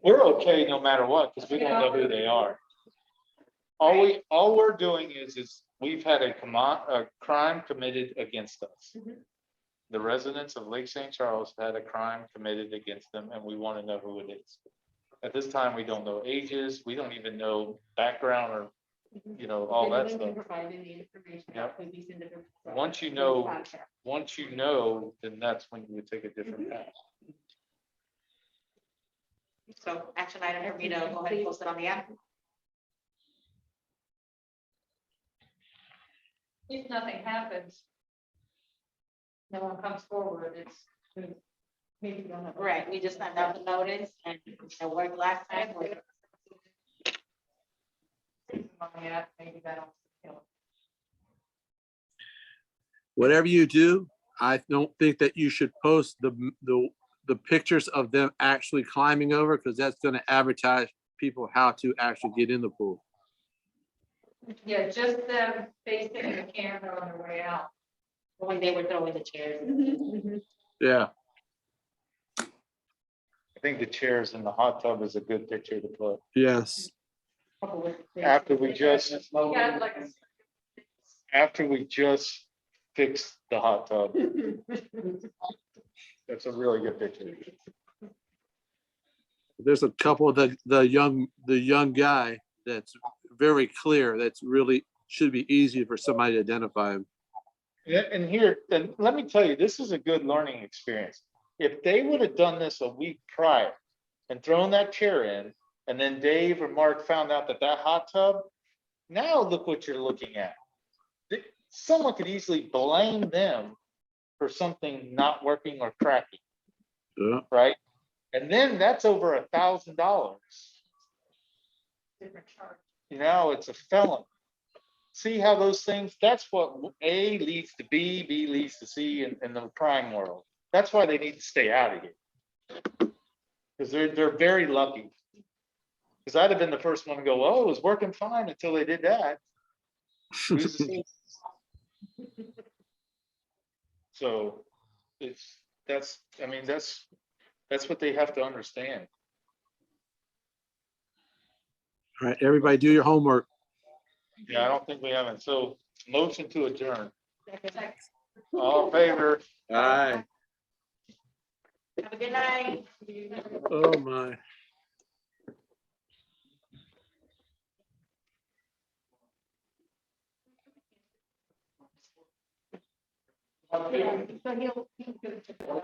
we're okay no matter what, because we don't know who they are. All we're doing is we've had a crime committed against us. The residents of Lake St. Charles had a crime committed against them, and we want to know who it is. At this time, we don't know ages, we don't even know background or, you know, all that
anyone can
stuff.
provide any information about who these individuals are.
Once you know, then that's when you would take a different path.
So action item for me to go ahead and post it on the app.
If nothing happens. No one comes forward, it's.
Maybe don't have.
Right, we just sent out the notice and it worked last time.
Yeah, maybe that'll.
Whatever you do, I don't think that you should post the pictures of them actually climbing over, because that's gonna advertise people how to actually get in the pool.
Yeah, just them facing the camera on their way out.
When they were throwing the chairs.
Yeah,
I think the chairs in the hot tub is a good picture to put.
yes.
After we just
We had like a.
fixed the hot tub. That's a really good picture.
There's a couple of the young guy that's very clear, that's really should be easy for somebody to identify him.
Yeah, and let me tell you, this is a good learning experience. If they would have done this a week prior and thrown that chair in, and then Dave or Mark found out that hot tub, now look what you're looking at. Someone could easily blame them for something not working or cracking,
Yeah.
right? And then that's over $1,000.
Different charge.
You know, it's a felon. See how those things, that's what A leads to B leads to C in the crime world. That's why they need to stay out of here. Because they're very lucky. Because I'd have been the first one to go, oh, it was working fine until they did that. So that's what they have to understand.
All right, everybody do your homework.
Yeah, I don't think we haven't. So motion to adjourn. All in favor?
Aye.
Have a good night.
Oh, my.
So he'll